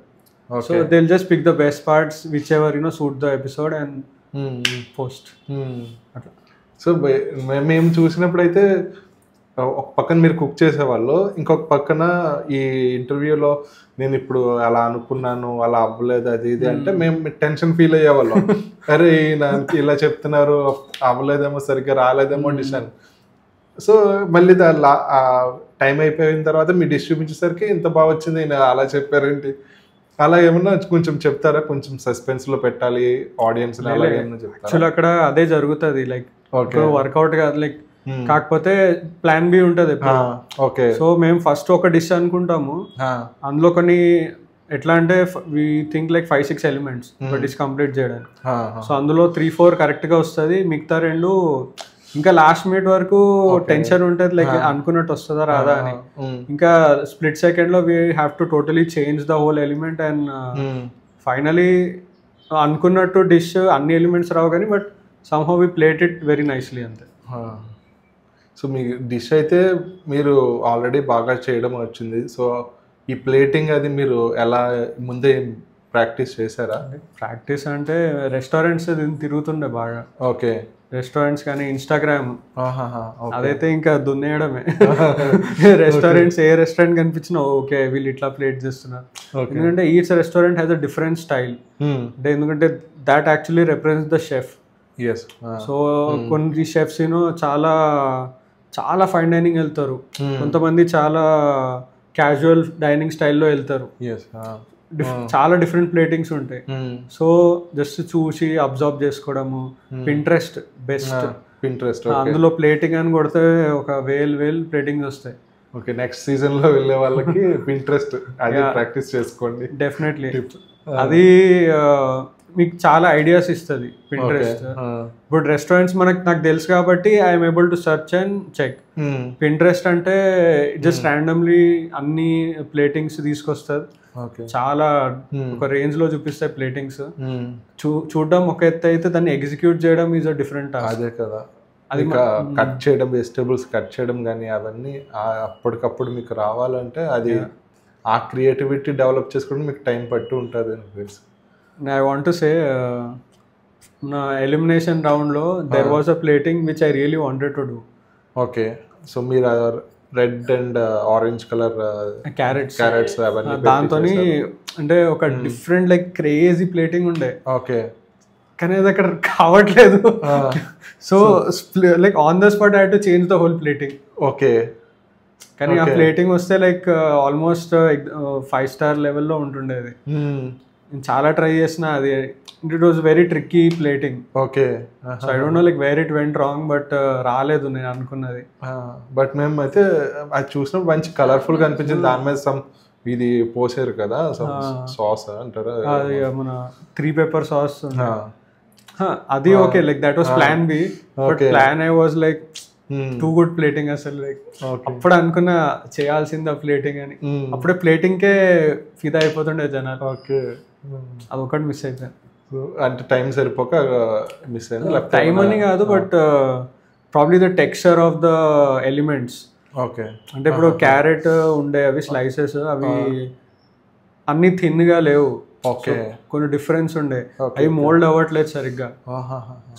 So they will just pick the best parts whichever suit the episode and post అట్లా. సో మేము చూసినప్పుడు అయితే ఒక పక్కన మీరు కుక్ చేసేవాళ్ళు, ఇంకొక పక్కన ఈ ఇంటర్వ్యూలో నేను ఇప్పుడు అలా అనుకున్నాను, అలా అవ్వలేదు, అది ఇది అంటే మేము టెన్షన్ ఫీల్ అయ్యేవాళ్ళం. అరే నాకు ఇలా చెప్తున్నారు, అవ్వలేదేమో, సరిగ్గా రాలేదేమో డిష్ అని. సో మళ్ళీ టైం అయిపోయిన తర్వాత మీ డిష్ చూపించేసరికి ఇంత బాగా వచ్చింది, అలా చెప్పారేంటి, అలా ఏమన్నా కొంచెం చెప్తారా? కొంచెం సస్పెన్స్ లో పెట్టాలి ఆడియన్స్. యాక్చువల్ అక్కడ అదే జరుగుతుంది, లైక్ వర్కౌట్ కాదు, లైక్ కాకపోతే ప్లాన్ బి ఉంటుంది. ఓకే. సో మేము ఫస్ట్ ఒక డిష్ అనుకుంటాము, అందులో కొన్ని ఎట్లా అంటే వి థింక్ లైక్ 5-6 ఎలిమెంట్స్ ఒక డిష్ కంప్లీట్ చేయడానికి. సో అందులో 3-4 కరెక్ట్ గా వస్తుంది, మిగతా 2 ఇంకా లాస్ట్ మినిట్ వరకు టెన్షన్ ఉంటుంది, లైక్ అనుకున్నట్టు వస్తుందా రాదా అని. ఇంకా స్ప్లిట్ సెకండ్ లో we have to totally change the whole element and finally అనుకున్నట్టు డిష్ అన్ని ఎలిమెంట్స్ రావు కానీ but somehow we plate it very nicely అంతే. సో మీ డిష్ అయితే మీరు ఆల్రెడీ బాగా చేయడం వచ్చింది. సో ఈ ప్లేటింగ్ అది మీరు ఎలా ముందే ప్రాక్టీస్ చేశారా? ప్రాక్టీస్ అంటే రెస్టారెంట్స్ తిరుగుతుండే బాగా. ఓకే. రెస్టారెంట్స్ కానీ ఇన్స్టాగ్రామ్ అదైతే ఇంకా దున్నేయడమే. రెస్టారెంట్స్ ఏ రెస్టారెంట్ కనిపించినా ఓకే వీళ్ళు ఇట్లా ప్లేట్ చేస్తున్నారు. ఎందుకంటే each restaurant has a different style. అంటే ఎందుకంటే that actually represents the chef. So కొన్ని షెఫ్స్ చాలా చాలా ఫైన్ డైనింగ్ వెళ్తారు, కొంతమంది చాలా క్యాజువల్ డైనింగ్ స్టైల్లో వెళ్తారు, చాలా డిఫరెంట్ ప్లేటింగ్స్ ఉంటాయి. సో జస్ట్ చూసి అబ్జర్వ్ చేసుకోవడము. Pinterest best. అందులో ప్లేటింగ్ అని కొడితే ఒక వేల్ ప్లేటింగ్స్ వస్తాయి. ఓకే. నెక్స్ట్ సీజన్ లో వెళ్ళే వాళ్ళకి పింట్రెస్ట్ అది ప్రాక్టీస్ చేసుకోండి డెఫినెట్లీ. అది మీకు చాలా ఐడియాస్ ఇస్తుంది పింట్రెస్ట్. ఇప్పుడు రెస్టారెంట్స్ నాకు తెలుసు కాబట్టి I'm able to search and check. Pinterest అంటే జస్ట్ ర్యాండమ్లీ అన్ని ప్లేటింగ్స్ తీసుకొస్తుంది, చాలా ఒక రేంజ్ లో చూపిస్తాయి ప్లేటింగ్స్. చూడడం ఒక ఎత్తు అయితే దాన్ని ఎగ్జిక్యూట్ చేయడం ఈజ్ అ డిఫరెంట్ టాస్క్. అదే కదా, అది కట్ చేయడం, వెజిటబుల్స్ కట్ చేయడం కానీ అవన్నీ అప్పటికప్పుడు మీకు రావాలంటే అది ఆ క్రియేటివిటీ డెవలప్ చేసుకోవడం మీకు టైం పట్టు ఉంటుంది అని తెలుసు. ఐ వాంట్ టు సే నా ఎలిమినేషన్ రౌండ్లో there was a plating which I really wanted to do. Okay, so మీరు red and orange colour carrots అవన్నీ దాంతో అంటే ఒక డిఫరెంట్ లైక్ క్రేజీ ప్లేటింగ్ ఉండే. ఓకే, కానీ అది అక్కడ కావట్లేదు. So like on the spot I had to change the whole plating. Okay, కానీ ఆ ప్లేటింగ్ వస్తే లైక్ ఆల్మోస్ట్ 5 స్టార్ లెవెల్లో ఉంటుండేది. నేను చాలా ట్రై చేసిన, అది it was very tricky plating. Okay, so I don't no like where it went wrong, but రాలేదు నేను అనుకున్నది. బట్ మేము అయితే అది చూసినప్పుడు మంచి కలర్ఫుల్ గా అనిపించింది. దాని మీద సమ్ ఇది పోసారు కదా, సాస్ అంటారు, అది మన 3 పెప్పర్ సాస్. అది okay, like that was plan B, but plan I was like too good plating అసలు. లైక్ అప్పుడు అనుకున్నా చేయాల్సింది ఆ ప్లేటింగ్ అని. అప్పుడే ప్లేటింగ్ కే ఫిదా అయిపోతుండే జనాలు. ఓకే, అదొకటి మిస్ అయిపోయింది. అంటే టైం సరిపోక మిస్ అయింది. టైం అని కాదు, but probably the texture of the elements. Okay, అంటే ఇప్పుడు క్యారెట్ ఉండే అవి స్లైసెస్ అవి అన్ని థిన్ గా లేవు. ఓకే, కొన్ని డిఫరెన్స్ ఉండే, అవి మోల్డ్ అవ్వట్లేదు సరిగ్గా.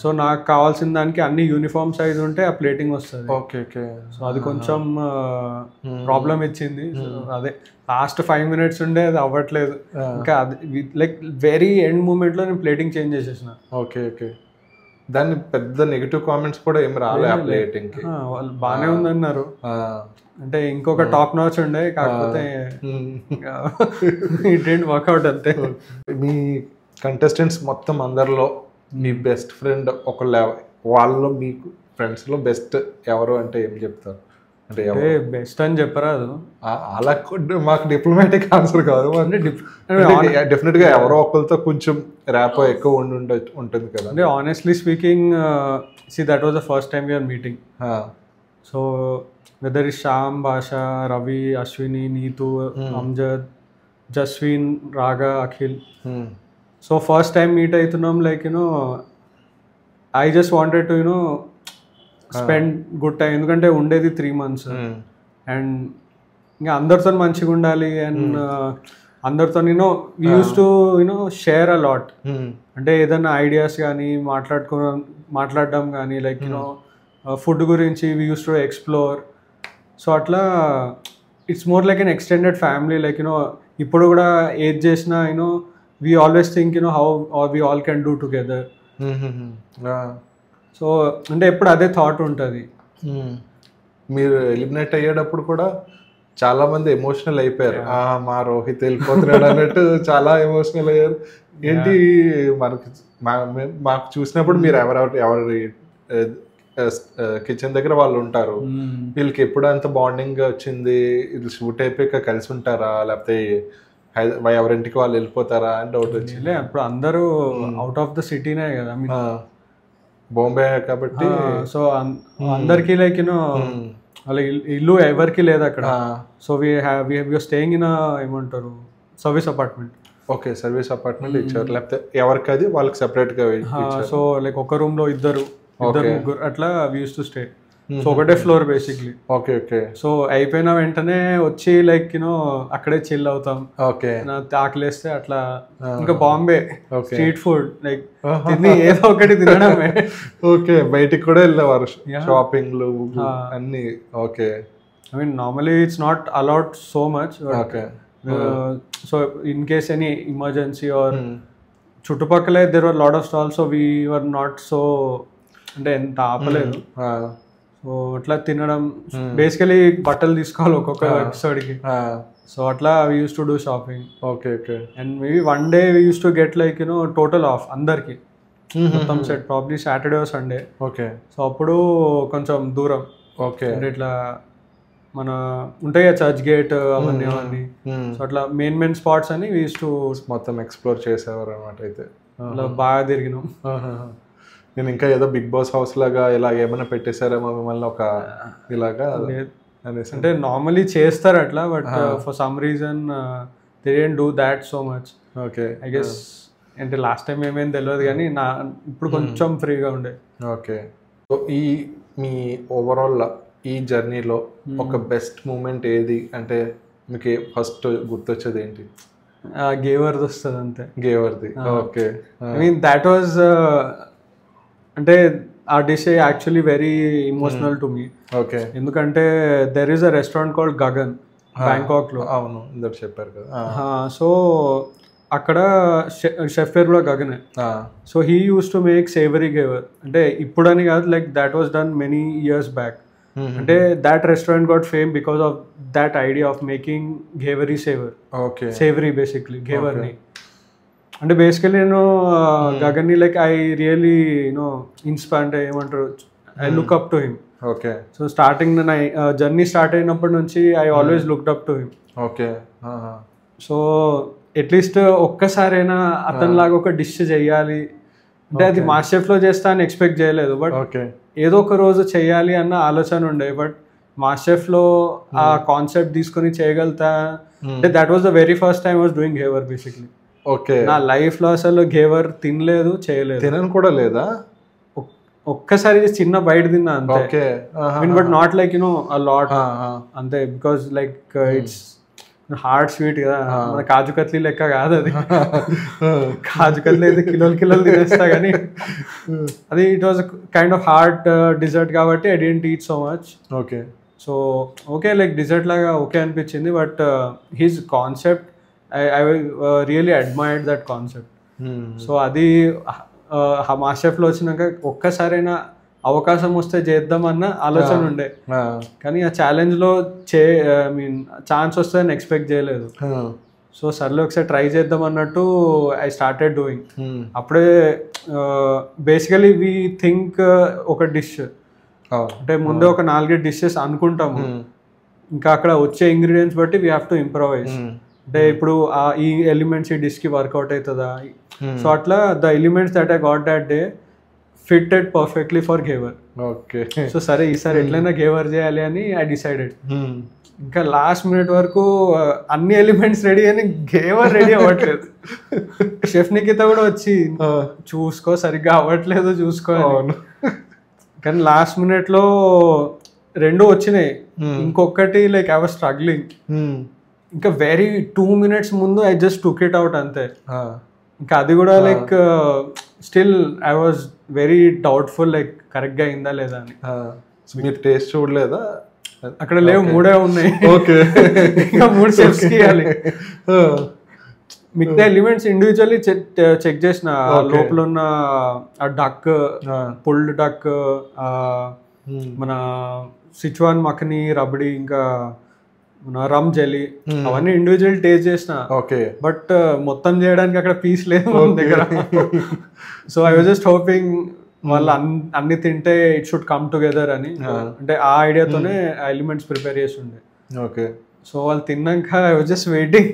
సో నాకు కావాల్సిన దానికి అన్ని యూనిఫామ్ సైజ్ ఉంటే ఆ ప్లేటింగ్ వస్తుంది. ఓకే ఓకే, సో అది కొంచెం ప్రాబ్లం ఇచ్చింది. అదే లాస్ట్ 5 minutes ఉండే అది అవ్వట్లేదు. ఇంకా అది లైక్ వెరీ ఎండ్ మూమెంట్ లో నేను ప్లేటింగ్ చేంజ్ చేసేసిన. ఓకే ఓకే, దాన్ని పెద్ద నెగిటివ్ కామెంట్స్ కూడా ఏం రాలే ఆ ప్లేటింగ్ కి. వాళ్ళు బాగానే ఉందన్నారు. అంటే ఇంకొక టాప్ నాచ్ ఉండే, కాకపోతే ఇట్ డిడ్ంట్ వర్క్అవుట్ అంతే. మీ కంటెస్టెంట్స్ మొత్తం అందరిలో మీ బెస్ట్ ఫ్రెండ్ ఒకళ్ళు, వాళ్ళలో మీకు ఫ్రెండ్స్ లో బెస్ట్ ఎవరు అంటే ఏం చెప్తారు? అంటే బెస్ట్ అని చెప్పరాదు, అలా మాకు డిప్లొమాటిక్ ఆన్సర్ కాదు. డెఫినెట్ గా ఎవరో ఒకరితో కొంచెం ర్యాపో ఎక్కువ ఉంటుంది కదా. అంటే honestly speaking, see that was the first time you're meeting. So whether is Shyam, Bhasha, Ravi, Ashwini, Neetu, Amjad, Jasvin, Raga, Akhil. So first time meet అవుతున్నాం. Like you know I just wanted to you know spend good time. ఎందుకంటే ఉండేది 3 months అండ్ ఇంకా అందరితో మంచిగా ఉండాలి. అండ్ అందరితో we used to share a lot. అంటే ఏదైనా ఐడియాస్ కానీ మాట్లాడడం కానీ, లైక్ ఫుడ్ గురించి we used to explore. So అట్లా it's more like an extended family. Like ఇప్పుడు కూడా ఏది చేసినా we always think how we all can do together. So అంటే ఎప్పుడు అదే థాట్ ఉంటుంది. మీరు ఎలిమినేట్ అయ్యేటప్పుడు కూడా చాలా మంది ఎమోషనల్ అయిపోయారు. మా రోహిత్ వెళ్ళిపోతున్నాడు అన్నట్టు చాలా ఎమోషనల్ అయ్యారు. ఏంటి మాకు చూసినప్పుడు మీరు ఎవరి కిచెన్ దగ్గర వాళ్ళు ఉంటారు, వీళ్ళకి ఎప్పుడు అంత బాండింగ్ వచ్చింది, ఇది షూట్ అయిపోయాక కలిసి ఉంటారా లేకపోతే ఎవరింటికి వాళ్ళు వెళ్ళిపోతారా అని డౌట్ వచ్చింది. అప్పుడు అందరూ అవుట్ ఆఫ్ ద సిటీనే కదా, బాంబే కాబట్టి. సో అందరికి లైక్ వాళ్ళ ఇల్లు ఎవరికి లేదు అక్కడ. సో వి స్టేయింగ్ ఇన్ ఏమంటారు service apartment. Okay, service apartment ఇచ్చారు, లేకపోతే ఎవరికి అది వాళ్ళకి సెపరేట్ గా. సో లైక్ ఒక రూమ్ లో ఇద్దరు ముగ్గురు అట్లా వి యూస్ టు స్టే. సో ఒకటే floor basically. Okay okay. So అయిపోయిన వెంటనే వచ్చి లైక్ అక్కడే చిల్ అవుతాం. ఓకే, ఆకలేస్తే అట్లా. ఇంకా బాంబే స్ట్రీట్ ఫుడ్ లైక్ ఏదో ఒకటి తినడమే. ఓకే, బయటికి కూడా వెళ్ళేవారు, షాపింగ్లు అన్ని. Okay, I mean normally it's not allowed so much. Okay, so in case any emergency or చుట్టుపక్కలే there were lot of stalls. So we were not so అంటే ఎంత ఆపలేదు. సో అట్లా తినడం, బేసికలీ బట్టలు తీసుకోవాలి ఒక్కొక్క ఎపిసోడ్కి. సో అట్లా we use to do shopping. Okay okay. And maybe one day we use to get like total of అందరికి మొత్తం set, probably Saturday or Sunday. Okay. So అప్పుడు కొంచెం దూరం. ఓకే, అంటే ఇట్లా మన ఉంటాయి కదా చర్చ్ గేట్ అవన్నీ. సో అట్లా మెయిన్ స్పాట్స్ అని వీ యూస్ టు మొత్తం ఎక్స్ప్లోర్ చేసేవారు అనమాట అయితే. అలా బాగా తిరిగినాం. నేను ఇంకా ఏదో బిగ్ బాస్ హౌస్ లాగా ఇలా ఏమైనా పెట్టేశారేమో మిమ్మల్ని ఒక ఇలాగా అనేసి. అంటే నార్మలీ చేస్తారు అట్లా, but for some reason they don't do that so much. Okay, I guess అంటే లాస్ట్ టైం ఏమేం తెలియదు కానీ ఇప్పుడు కొంచెం ఫ్రీగా ఉండే. ఓకే. సో ఈ మీ ఓవరాల్ ఈ జర్నీలో ఒక బెస్ట్ మూమెంట్ ఏది అంటే మీకు ఫస్ట్ గుర్తొచ్చేది ఏంటి? గేవర్ది వస్తుంది అంతే. గేవర్ది, okay. I mean that was అంటే ఆ dish actually very emotional to me. Okay. ఎందుకంటే there is a restaurant called Gaggan Bangkok లో. అవును, ఇందరు చెప్పారు కదా. సో అక్కడ షెఫ్ పేరు కూడా గగనే. So he use to make savoury ghevar. అంటే ఇప్పుడని కాదు, like that was done many years back. అంటే that restaurant got fame because of that idea of making గేవరీ సేవర్. ఓకే, సేవరీ బేసిక్లీ గేవర్ని. అంటే బేసికలీ నేను గగన్ని like I really you know inspire, అంటే ఏమంటారు, I look up to him. Okay. So starting నా journey start అయినప్పటి నుంచి I always looked up to him. Okay. So at least ఒక్కసారైనా అతనిలాగా ఒక డిష్ చెయ్యాలి అంటే అది మాస్టర్ షెఫ్ లో చేస్తా అని ఎక్స్పెక్ట్ చేయలేదు, బట్ ఏదో ఒక రోజు చెయ్యాలి అన్న ఆలోచన ఉండే. బట్ మాస్టర్ షెఫ్ లో ఆ కాన్సెప్ట్ తీసుకుని చేయగలుగుతా అంటే that was the very first time was doing gave our basically. Okay. నా లైఫ్ లో అసలు గేవర్ తినలేదు, చేయలేదు. తినను కూడా లేదా? ఒక్కసారి చిన్న బయట తిన్నా అంతే. Okay. But not like you know a lot అంతే, because like it's hard sweet కదా, మన కాజు కత్లీ లెక్క కాదు అది. కాజు కత్లీ అయితే కిలోలు కిలోలు తినేస్తా కానీ అది it was kind of hard dessert కాబట్టి I don't eat so much. Okay. So okay like dessert లాగా ఓకే అనిపించింది, but his concept I really admired that concept. So అది మాస్టర్ షెఫ్లో వచ్చినాక ఒక్కసారైనా అవకాశం వస్తే చేద్దామన్న ఆలోచన ఉండే, కానీ ఆ ఛాలెంజ్లో ఐ మీన్ ఛాన్స్ వస్తుందని ఎక్స్పెక్ట్ చేయలేదు. సో సర్లే ఒకసారి ట్రై చేద్దాం అన్నట్టు ఐ స్టార్టెడ్ డూయింగ్. అప్పుడే బేసికలీ వీ థింక్ ఒక డిష్ అంటే ముందే ఒక 4 డిషెస్ అనుకుంటాము, ఇంకా అక్కడ వచ్చే ఇంగ్రీడియంట్స్ బట్టి వీ హ్యావ్ టు ఇంప్రూవైజ్. అంటే ఇప్పుడు ఈ ఎలిమెంట్స్ ఈ డిష్కి వర్కౌట్ అవుతుందా. సో అట్లా the elements that I got that day fitted perfectly for gave our. Okay. So సరే ఈసారి ఎట్లయినా గేవర్ చేయాలి అని ఐ డిసైడెడ్. ఇంకా లాస్ట్ మినిట్ వరకు అన్ని ఎలిమెంట్స్ రెడీ అని గేవర్ రెడీ అవ్వట్లేదు. షెఫ్ నిఖిత కూడా వచ్చి చూసుకో సరిగ్గా అవ్వట్లేదు చూసుకో. కానీ లాస్ట్ మినిట్ లో 2 వచ్చినాయి, ఇంకొకటి లైక్ ఐ వాజ్ స్ట్రగ్లింగ్. ఇంకా వెరీ 2 minutes ముందు I just took it out అంతే. ఇంకా అది కూడా like still I was very doubtful like కరెక్ట్గా అయిందా లేదా అని. మీరు టేస్ట్ చూడలేదా? అక్కడ లేవు, 3 ఉన్నాయి. ఓకే. ఇంకా 3 షెఫ్స్ కి ఇవ్వాలి. మిగతా ఎలిమెంట్స్ ఇండివిజువల్లీ చెక్ చేసిన, లోపల ఉన్న ఆ డక్, పుల్డ్ డక్, మన సిచువాన్ మఖని, రబడి, ఇంకా మన రమ్ జెలీ, అవన్నీ ఇండివిజువల్ టేస్ట్ చేసిన. ఓకే. బట్ మొత్తం చేయడానికి అక్కడ పీస్ లేదు మన దగ్గర. So I was just hoping వాళ్ళు అన్ని తింటే ఇట్ షుడ్ కమ్ టుగెదర్ అని, అంటే ఆ ఐడియాతోనే ఆ ఎలిమెంట్స్ ప్రిపేర్ చేసి ఉండే. ఓకే. సో వాళ్ళు తిన్నాక ఐ వాజ్ జస్ట్ వెయిటింగ్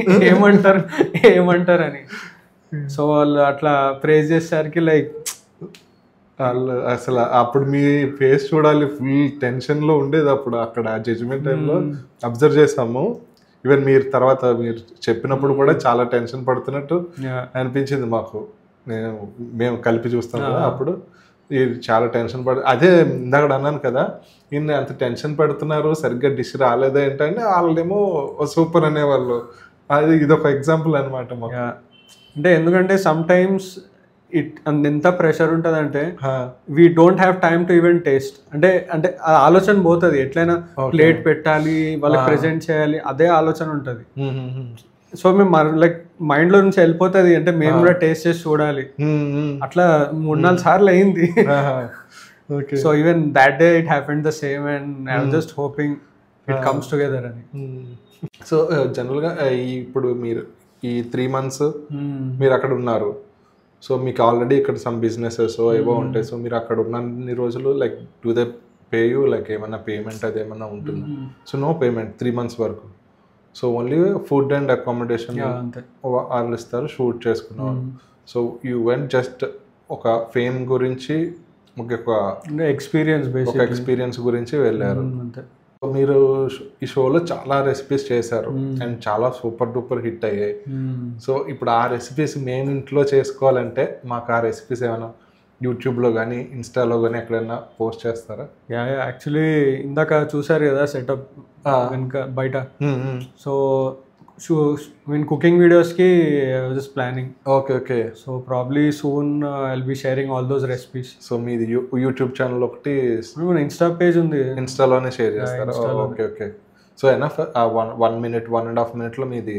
ఏమంటారు అని. సో వాళ్ళు అట్లా ప్రేజ్ చేసేసరికి లైక్ వాళ్ళు అసలు అప్పుడు మీ ఫేస్ చూడాలి, ఫుల్ టెన్షన్లో ఉండేది అప్పుడు. అక్కడ జడ్జిమెంట్ టైంలో అబ్జర్వ్ చేసాము. ఈవెన్ మీరు తర్వాత మీరు చెప్పినప్పుడు కూడా చాలా టెన్షన్ పడుతున్నట్టు అనిపించింది మాకు. మేము కలిపి చూస్తాం కదా అప్పుడు చాలా టెన్షన్ అదే ఇందాక అన్నాను కదా, ఈయన అంత టెన్షన్ పడుతున్నారు సరిగ్గా డిష్ రాలేదా ఏంటంటే వాళ్ళేమో సూపర్ అనేవాళ్ళు. అది ఇదొక ఎగ్జాంపుల్ అనమాట మాకు. అంటే ఎందుకంటే సమ్ టైమ్స్ ఎంత ప్రెషర్ ఉంటుంది అంటే we don't have time to even taste. అంటే ఆలోచన పోతుంది, ఎట్లయినా ప్లేట్ పెట్టాలి, వాళ్ళకి ప్రెజెంట్ చేయాలి, అదే ఆలోచన ఉంటుంది. సో మేము లైక్ మైండ్ లో నుంచి వెళ్ళిపోతుంది, అంటే మేము కూడా టేస్ట్ చేసి చూడాలి. అట్లా 3-4 సార్లు అయింది. So even that day it happened the same and I was just hoping it comes together అని. సో జనరల్గా ఇప్పుడు మీరు ఈ 3 months మీరు అక్కడ ఉన్నారు. సో మీకు ఆల్రెడీ ఇక్కడ సమ్ బిజినెసెస్ ఏవో ఉంటాయి. సో మీరు అక్కడ ఉన్నన్ని రోజులు like do they pay you, like ఏమన్నా పేమెంట్ అది ఏమన్నా ఉంటుంది? సో నో పేమెంట్ 3 months వరకు. So only food and accommodation వాళ్ళు ఇస్తారు, షూట్ చేసుకున్నారు. సో యూ వెంట్ జస్ట్ ఒక ఫేమ్ గురించి ఒక ఎక్స్పీరియన్స్ గురించి వెళ్ళారు. మీరు ఈ షోలో చాలా రెసిపీస్ చేశారు అండ్ చాలా సూపర్ డూపర్ హిట్ అయ్యాయి. సో ఇప్పుడు ఆ రెసిపీస్ మేము ఇంట్లో చేసుకోవాలంటే మాకు ఆ రెసిపీస్ ఏమైనా యూట్యూబ్లో కానీ ఇన్స్టాలో కానీ ఎక్కడైనా పోస్ట్ చేస్తారా? యాక్చువల్లీ ఇందాక చూసారు కదా సెటప్ వెనుక బయట. సో మీన్ కుకింగ్ వీడియోస్కి just planning. Okay. So probably soon I'll be sharing all those recipes. So మీది యూట్యూబ్ ఛానల్ ఒకటి, ఇన్స్టా పేజ్ ఉంది, ఇన్స్టాలోనే షేర్ చేస్తారా? Okay. So enough 1 minute 1.5 minute మీది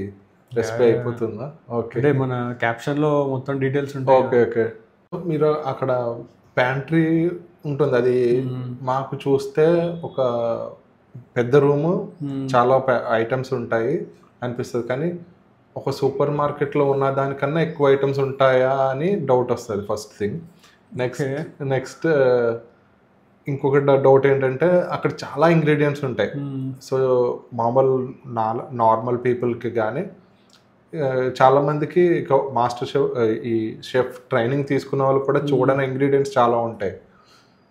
రెసిపీ అయిపోతుందా? ఓకే. మన క్యాప్షన్లో మొత్తం డీటెయిల్స్ ఉంటాయి. ఓకే. మీరు అక్కడ ప్యాంట్రీ ఉంటుంది, అది మాకు చూస్తే ఒక పెద్ద రూము, చాలా ఐటమ్స్ ఉంటాయి అనిపిస్తుంది, కానీ ఒక సూపర్ మార్కెట్లో ఉన్న దానికన్నా ఎక్కువ ఐటమ్స్ ఉంటాయా అని డౌట్ వస్తుంది ఫస్ట్ థింగ్. నెక్స్ట్ ఇంకొక డౌట్ ఏంటంటే అక్కడ చాలా ఇంగ్రీడియంట్స్ ఉంటాయి. సో మామూలు నార్మల్ పీపుల్కి కానీ చాలా మందికి మాస్టర్ షెఫ్ ఈ షెఫ్ ట్రైనింగ్ తీసుకున్న వాళ్ళు కూడా చూడని ఇంగ్రీడియంట్స్ చాలా ఉంటాయి.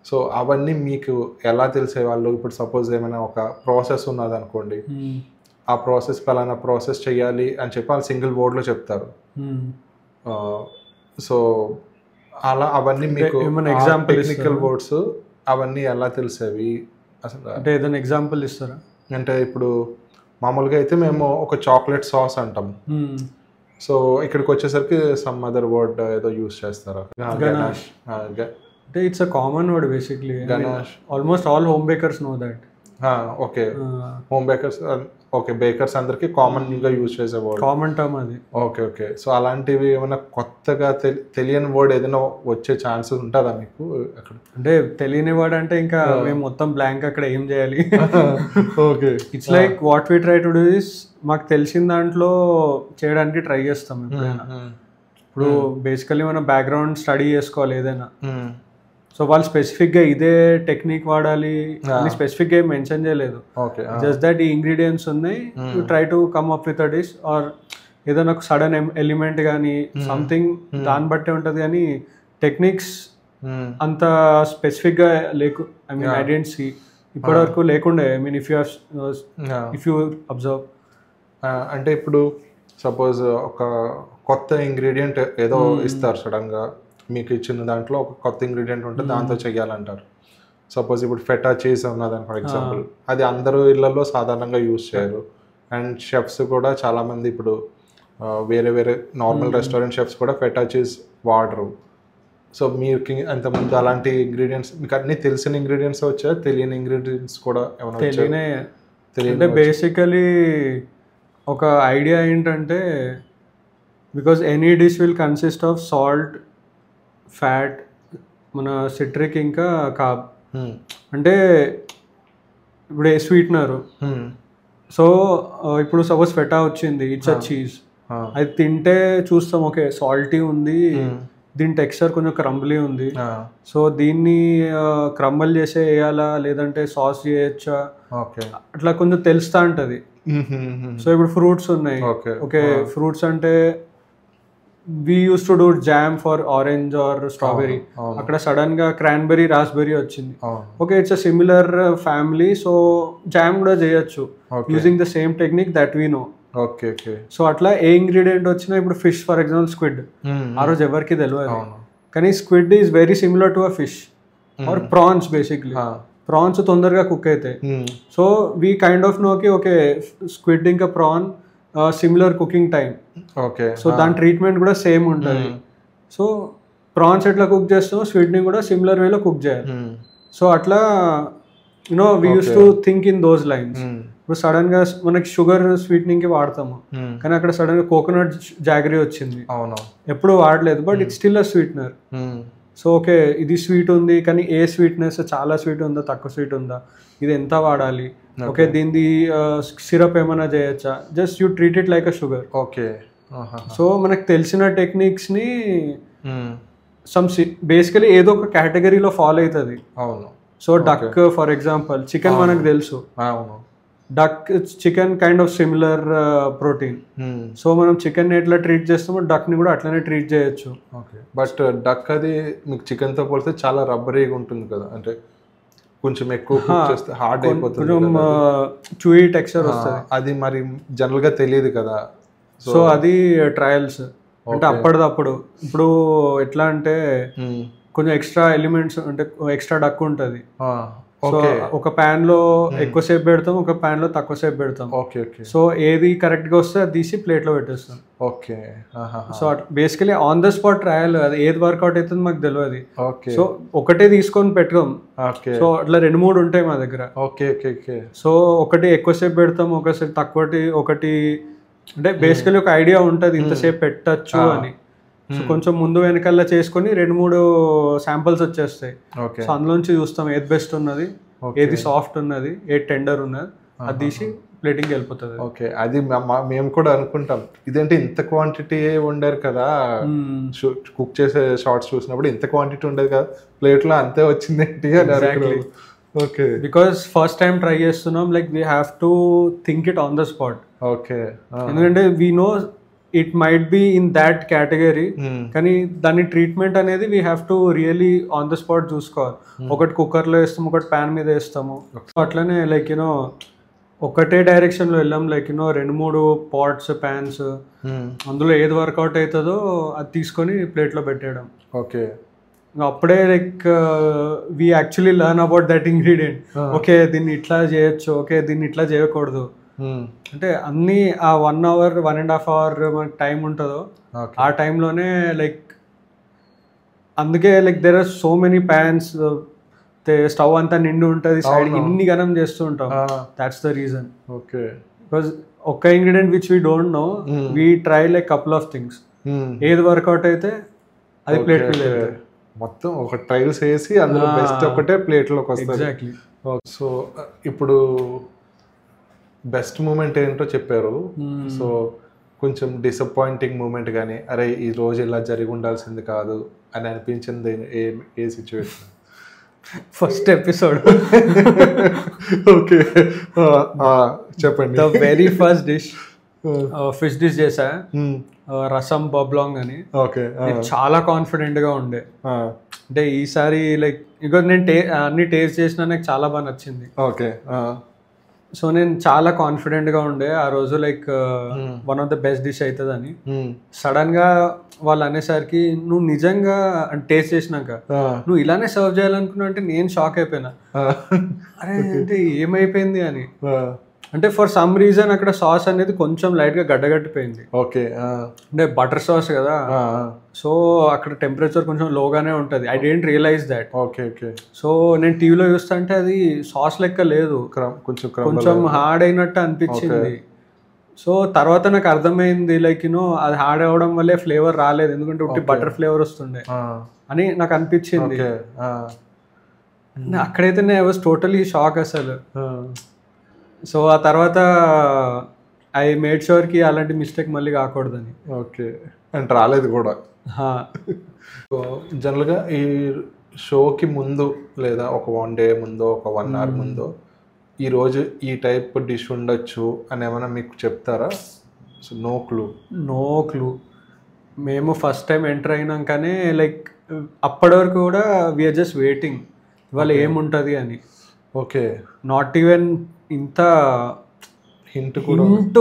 సో అవన్నీ మీకు ఎలా తెలిసేవాళ్ళు? ఇప్పుడు సపోజ్ ఏమైనా ఒక ప్రాసెస్ ఉన్నది అనుకోండి, ఆ ప్రాసెస్ పలానా ప్రాసెస్ చేయాలి అని చెప్పి వాళ్ళు సింగిల్ వర్డ్లో చెప్తారు. సో అలా అవన్నీ మీకు టెక్నికల్ వర్డ్స్ అవన్నీ ఎలా తెలిసేవి అసలు? అంటే ఏదైనా ఎగ్జాంపుల్ ఇస్తారా? అంటే ఇప్పుడు మామూలుగా అయితే మేము ఒక చాక్లెట్ సాస్ అంటాం. సో ఇక్కడికి వచ్చేసరికి సమ్ అదర్ వర్డ్ ఏదో యూస్ చేస్తారా? గనాష్. అంటే it's a common word basically. Ganache almost all home bakers know that. Okay. Home bakers, okay, bakers అందరికి కామన్ గా యూజ్ చేసే వర్డ్, కామన్ టర్మ్ అది. ఓకే. సో అలాంటివి ఏమైనా కొత్తగా తెలియని వర్డ్ ఏదైనా వచ్చే ఛాన్సెస్ ఉంటుందా మీకు అక్కడ? అంటే తెలియని వర్డ్ అంటే ఇంకా మేము మొత్తం బ్లాంక్ అక్కడ ఏం చేయాలి? Okay. It's like what we try to do is మాకు తెలిసిన దాంట్లో చేయడానికి ట్రై చేస్తాం ఎప్పుడైనా. ఇప్పుడు బేసికలీ మనం బ్యాక్గ్రౌండ్ స్టడీ చేసుకోవాలి ఏదైనా. సో వాళ్ళు స్పెసిఫిక్గా ఇదే టెక్నిక్ వాడాలి అని స్పెసిఫిక్గా ఏం మెన్షన్ చేయలేదు. జస్ట్ దట్ ఈ ఇంగ్రీడియంట్స్ ఉన్నాయి, you try to come up with a dish or ఏదైనా ఒక సడన్ ఎలిమెంట్ కానీ సంథింగ్ దాన్ని బట్టే ఉంటుంది. కానీ టెక్నిక్స్ అంత స్పెసిఫిక్గా I mean I didn't see ఇప్పటి వరకు లేకుండే. I mean if you observe అంటే ఇప్పుడు సపోజ్ ఒక కొత్త ఇంగ్రీడియంట్ ఏదో ఇస్తారు సడన్గా, మీకు ఇచ్చిన దాంట్లో ఒక కొత్త ఇంగ్రీడియంట్ ఉంటే దాంతో చెయ్యాలంటారు. సపోజ్ ఇప్పుడు ఫెటా చీజ్ ఉన్నదని ఫర్ ఎగ్జాంపుల్, అది అందరూ ఇళ్లలో సాధారణంగా యూజ్ చేయరు. అండ్ షెఫ్స్ కూడా చాలామంది ఇప్పుడు వేరే నార్మల్ రెస్టారెంట్ షెఫ్స్ కూడా ఫెటా చీజ్ వాడరు. సో మీకు అంతకుముందు అలాంటి ఇంగ్రీడియంట్స్ మీకు అన్ని తెలిసిన ఇంగ్రీడియంట్స్ వచ్చాయా? తెలియని ఇంగ్రీడియంట్స్ కూడా ఏమైనా తెలియని? బేసికలీ ఒక ఐడియా ఏంటంటే because any dish will consist of salt, fat, మన సిట్రిక్, ఇంకా కార్బ్. అంటే ఇప్పుడు స్వీట్నర్. సో ఇప్పుడు సపోజ్ ఫెటా వచ్చింది, ఇట్స్ అ చీజ్. అది తింటే చూస్తాం ఓకే సాల్టీ ఉంది, దీని టెక్స్చర్ కొంచెం క్రంబ్లీ ఉంది. సో దీన్ని క్రంబల్ చేసే వేయాలా లేదంటే సాస్ చేయొచ్చా, అట్లా కొంచెం తెలుస్తా ఉంటుంది. సో ఇప్పుడు ఫ్రూట్స్ ఉన్నాయి, ఓకే ఫ్రూట్స్ అంటే we used to do jam for orange or strawberry. అక్కడ సడన్ గా క్రాన్బెర్రీ, రాస్బెర్రీ వచ్చింది. Okay it's a similar family, so jam కూడా చేయొచ్చు using the same technique that we know. So అట్లా ఏ ingredient వచ్చినా ఇప్పుడు ఫిష్ ఫర్ ఎగ్జాంపుల్ స్క్విడ్, ఆ రోజు ఎవరికి తెలియదు, కానీ squid is very similar to a fish or prawns. Basically prawns తొందరగా కుక్ అవుతాయి. సో వీ కైండ్ ఆఫ్ నోకి ఓకే స్క్విడ్ ఇంకా prawn similar cooking time. Okay. So దాని ట్రీట్మెంట్ కూడా సేమ్ ఉంటుంది. సో ప్రాన్స్ ఎట్లా కుక్ చేస్తామో స్వీట్ని కూడా సిమిలర్ వేలో కుక్ చేయాలి. సో అట్లా you know we use to think in those lines. ఇప్పుడు సడన్ గా మనకి షుగర్ స్వీట్నింగ్ కి వాడతాము, కానీ అక్కడ సడన్ గా కోకోనట్ జాగరీ వచ్చింది, ఎప్పుడు వాడలేదు, but it's still a sweetener. So okay ఇది స్వీట్ ఉంది, కానీ ఏ స్వీట్నెస్ చాలా స్వీట్ ఉందా తక్కువ స్వీట్ ఉందా, ఇది ఎంత వాడాలి, ఓకే దీనిది సిరప్ ఏమైనా చేయొచ్చా, just you treat it like a sugar. Okay. So మనకు తెలిసిన టెక్నిక్స్ ని బేసికలీ ఏదో ఒక కేటగిరీలో ఫాలో అవుతుంది. అవును. So duck for example chicken మనకు తెలుసు, duck chicken kind of similar protein. So మనం చికెన్ ఎట్లా ట్రీట్ చేస్తామో డక్ని కూడా అట్లనే ట్రీట్ చేయొచ్చు. ఓకే, బట్ డక్ అది మీకు చికెన్తో పోలిస్తే చాలా రబ్బరీగా ఉంటుంది కదా, అంటే కొంచెం ఎక్కువ cook చేస్తే హార్డ్ అయిపోతుంది, కొంచెం చూయి టెక్స్చర్ వస్తుంది. అది మరి జనరల్గా తెలియదు కదా. సో అది ట్రయల్స్ అంటే అప్పటిదప్పుడు. ఇప్పుడు ఎట్లా అంటే కొంచెం ఎక్స్ట్రా ఎలిమెంట్స్ అంటే ఎక్స్ట్రా డక్ ఉంటుంది. సో ఒక ప్యాన్ లో ఎక్కువసేపు పెడతాం, ఒక ప్యాన్ లో తక్కువసేపు పెడతాం. సో ఏది కరెక్ట్ గా వస్తే అది తీసి ప్లేట్ లో పెట్టేస్తాం. Okay, so basically on the spot trial, అది ఏది వర్కౌట్ అవుతుంది మాకు తెలియదు. సో ఒకటే తీసుకొని పెట్టుకోం. సో అట్లా 2-3 ఉంటాయి మా దగ్గర. సో ఒకటి ఎక్కువసేపు పెడతాం, ఒకసేపు ఒకటి అంటే బేసికలీ ఒక ఐడియా ఉంటుంది ఇంతసేపు పెట్టచ్చు అని. సో కొంచెం ముందు వెనకాల చేసుకొని 2-3 శాంపిల్స్ వచ్చేస్తాయి. సో అందులోంచి చూస్తాం ఏది బెస్ట్ ఉన్నది, ఏది సాఫ్ట్ ఉన్నది, ఏది టెండర్ ఉన్నది, అది తీసి ప్లేటింగ్కి వెళ్ళిపోతుంది. ఓకే, అది మేము కూడా అనుకుంటాం ఇదేంటి ఇంత క్వాంటిటీ వండారు కదా, కుక్ చేసే షార్ట్స్ చూసినప్పుడు ఇంత క్వాంటిటీ ఉండదు కదా ప్లేట్లో, అంతే వచ్చింది ఏంటి అని. Okay, because first time try చేస్తున్నాం, like we have to think it on the spot. Okay, ఎందుకంటే we know it might be in that category, కానీ దాని ట్రీట్మెంట్ అనేది we have to really on the spot చూసుకోవాలి. ఒకటి కుక్కర్లో వేస్తాము, ఒకటి ప్యాన్ మీద వేస్తాము. అట్లనే లైక్ యూనో ఒకటే డైరెక్షన్లో వెళ్ళాం, లైక్ యూనో 2-3 పాట్స్ ప్యాన్స్, అందులో ఏది వర్కౌట్ అవుతుందో అది తీసుకొని ప్లేట్లో పెట్టేయడం. ఓకే, అప్పుడే like we actually learn about that ingredient. Okay దీన్ని ఇట్లా చేయొచ్చు, ఓకే దీన్ని ఇట్లా చేయకూడదు. అంటే అన్ని ఆ 1 hour 1.5 hour మనకి టైం ఉంటుందో ఆ టైంలోనే లైక్ అందుకే like there are so many pans, stove అంతా నిండి ఉంటుంది, సైడ్ ఇన్ని గనం చేస్తూ ఉంటాం. That's the reason. Okay, because ఒక్క ingredient which we don't know, we try like couple of things. ఏది వర్కౌట్ అయితే అది ప్లేట్ మీద మొత్తం ఒక ట్రయల్స్ వేసి అందులో బెస్ట్ ఒకటే ప్లేట్లోకి వస్తుంది. ఎగ్జాక్ట్లీ. సో ఇప్పుడు బెస్ట్ మూమెంట్ ఏంటో చెప్పారు. సో కొంచెం డిసప్పాయింటింగ్ మూమెంట్ కానీ, అరే ఈ రోజు ఇలా జరిగి ఉండాల్సింది కాదు అని అనిపించింది ఏ సిచ్యువేషన్? First episode. ఓకే, చెప్పండి. The very first dish fish dish చేసా, రసం బబ్లాంగ్ అని. ఓకే, చాలా కాన్ఫిడెంట్ గా ఉండే, అంటే ఈసారి లైక్ బికాజ్ నేను అన్ని టేస్ట్ చేసినా నాకు చాలా బాగా నచ్చింది. ఓకే, సో నేను చాలా కాన్ఫిడెంట్ గా ఉండే ఆ రోజు, like one of the best dish అవుతుంది అని. సడన్ గా వాళ్ళు అనేసరికి నువ్వు నిజంగా టేస్ట్ చేసినాక నువ్వు ఇలానే సర్వ్ చేయాలనుకున్నావు అంటే నేను షాక్ అయిపోయినా. అరే అంటే ఏమైపోయింది అని. అంటే ఫర్ సమ్ రీజన్ అక్కడ సాస్ అనేది కొంచెం లైట్ గా గడ్డగట్టిపోయింది. ఓకే, అంటే బటర్ సాస్ కదా, సో అక్కడ టెంపరేచర్ కొంచెం లోగానే ఉంటుంది. I didn't realise that. Okay, okay. So నేను టీవీలో చూస్తా అంటే అది సాస్ లెక్క లేదు, కొంచెం హార్డ్ అయినట్టు అనిపించింది. సో తర్వాత నాకు అర్థమైంది లైక్ యూనో అది హార్డ్ అవ్వడం వల్లే ఫ్లేవర్ రాలేదు, ఎందుకంటే ఉట్టి బటర్ ఫ్లేవర్ వస్తుండే అని నాకు అనిపించింది. అక్కడైతే నేను వాజ్ టోటలీ షాక్ అసలు. సో ఆ తర్వాత ఐ మేడ్ షూర్ కి అలాంటి మిస్టేక్ మళ్ళీ కాకూడదని. ఓకే, అంటే రాలేదు కూడా. జనరల్గా ఈ షోకి ముందు లేదా ఒక 1 day ముందు, ఒక 1 hour ముందు ఈరోజు ఈ టైప్ డిష్ ఉండొచ్చు అని ఏమైనా మీకు చెప్తారా? So no clue. మేము ఫస్ట్ టైం ఎంటర్ అయినాకనే లైక్ అప్పటి వరకు కూడా వీఆర్ జస్ట్ వెయిటింగ్ ఇవాళ ఏముంటుంది అని. ఓకే, నాట్ ఈవెన్ ఇంత హింట్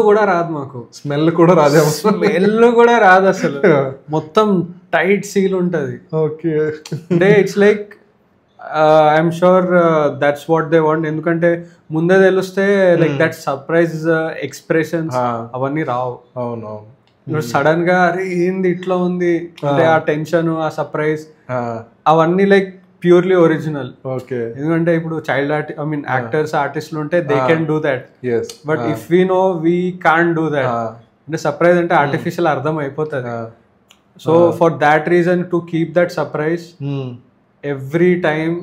కూడా రాదు మాకు. స్మెల్ కూడా రాదు అసలు. మొత్తం టైట్ సీల్ ఉంటుంది. ఓకే, అంటే it's like I'm sure that's what they want. ఎందుకంటే ముందే తెలిస్తే లైక్ దట్ సర్ప్రైజ్ ఎక్స్ప్రెషన్స్ అవన్నీ రావు. అవునవును. సడన్ గా అరే ఏంది ఇట్లా ఉంది అంటే ఆ టెన్షన్, ఆ సర్ప్రైజ్ అవన్నీ లైక్ ప్యూర్లీ ఒరిజినల్. ఓకే, ఎందుకంటే ఇప్పుడు చైల్డ్ యాక్టర్స్ ఆర్టిస్టులు ఉంటే they can do that, but if we know we can't do that. అంటే సర్ప్రైజ్ అంటే ఆర్టిఫిషియల్ అర్థం అయిపోతుంది. So for that reason to keep that surprise every time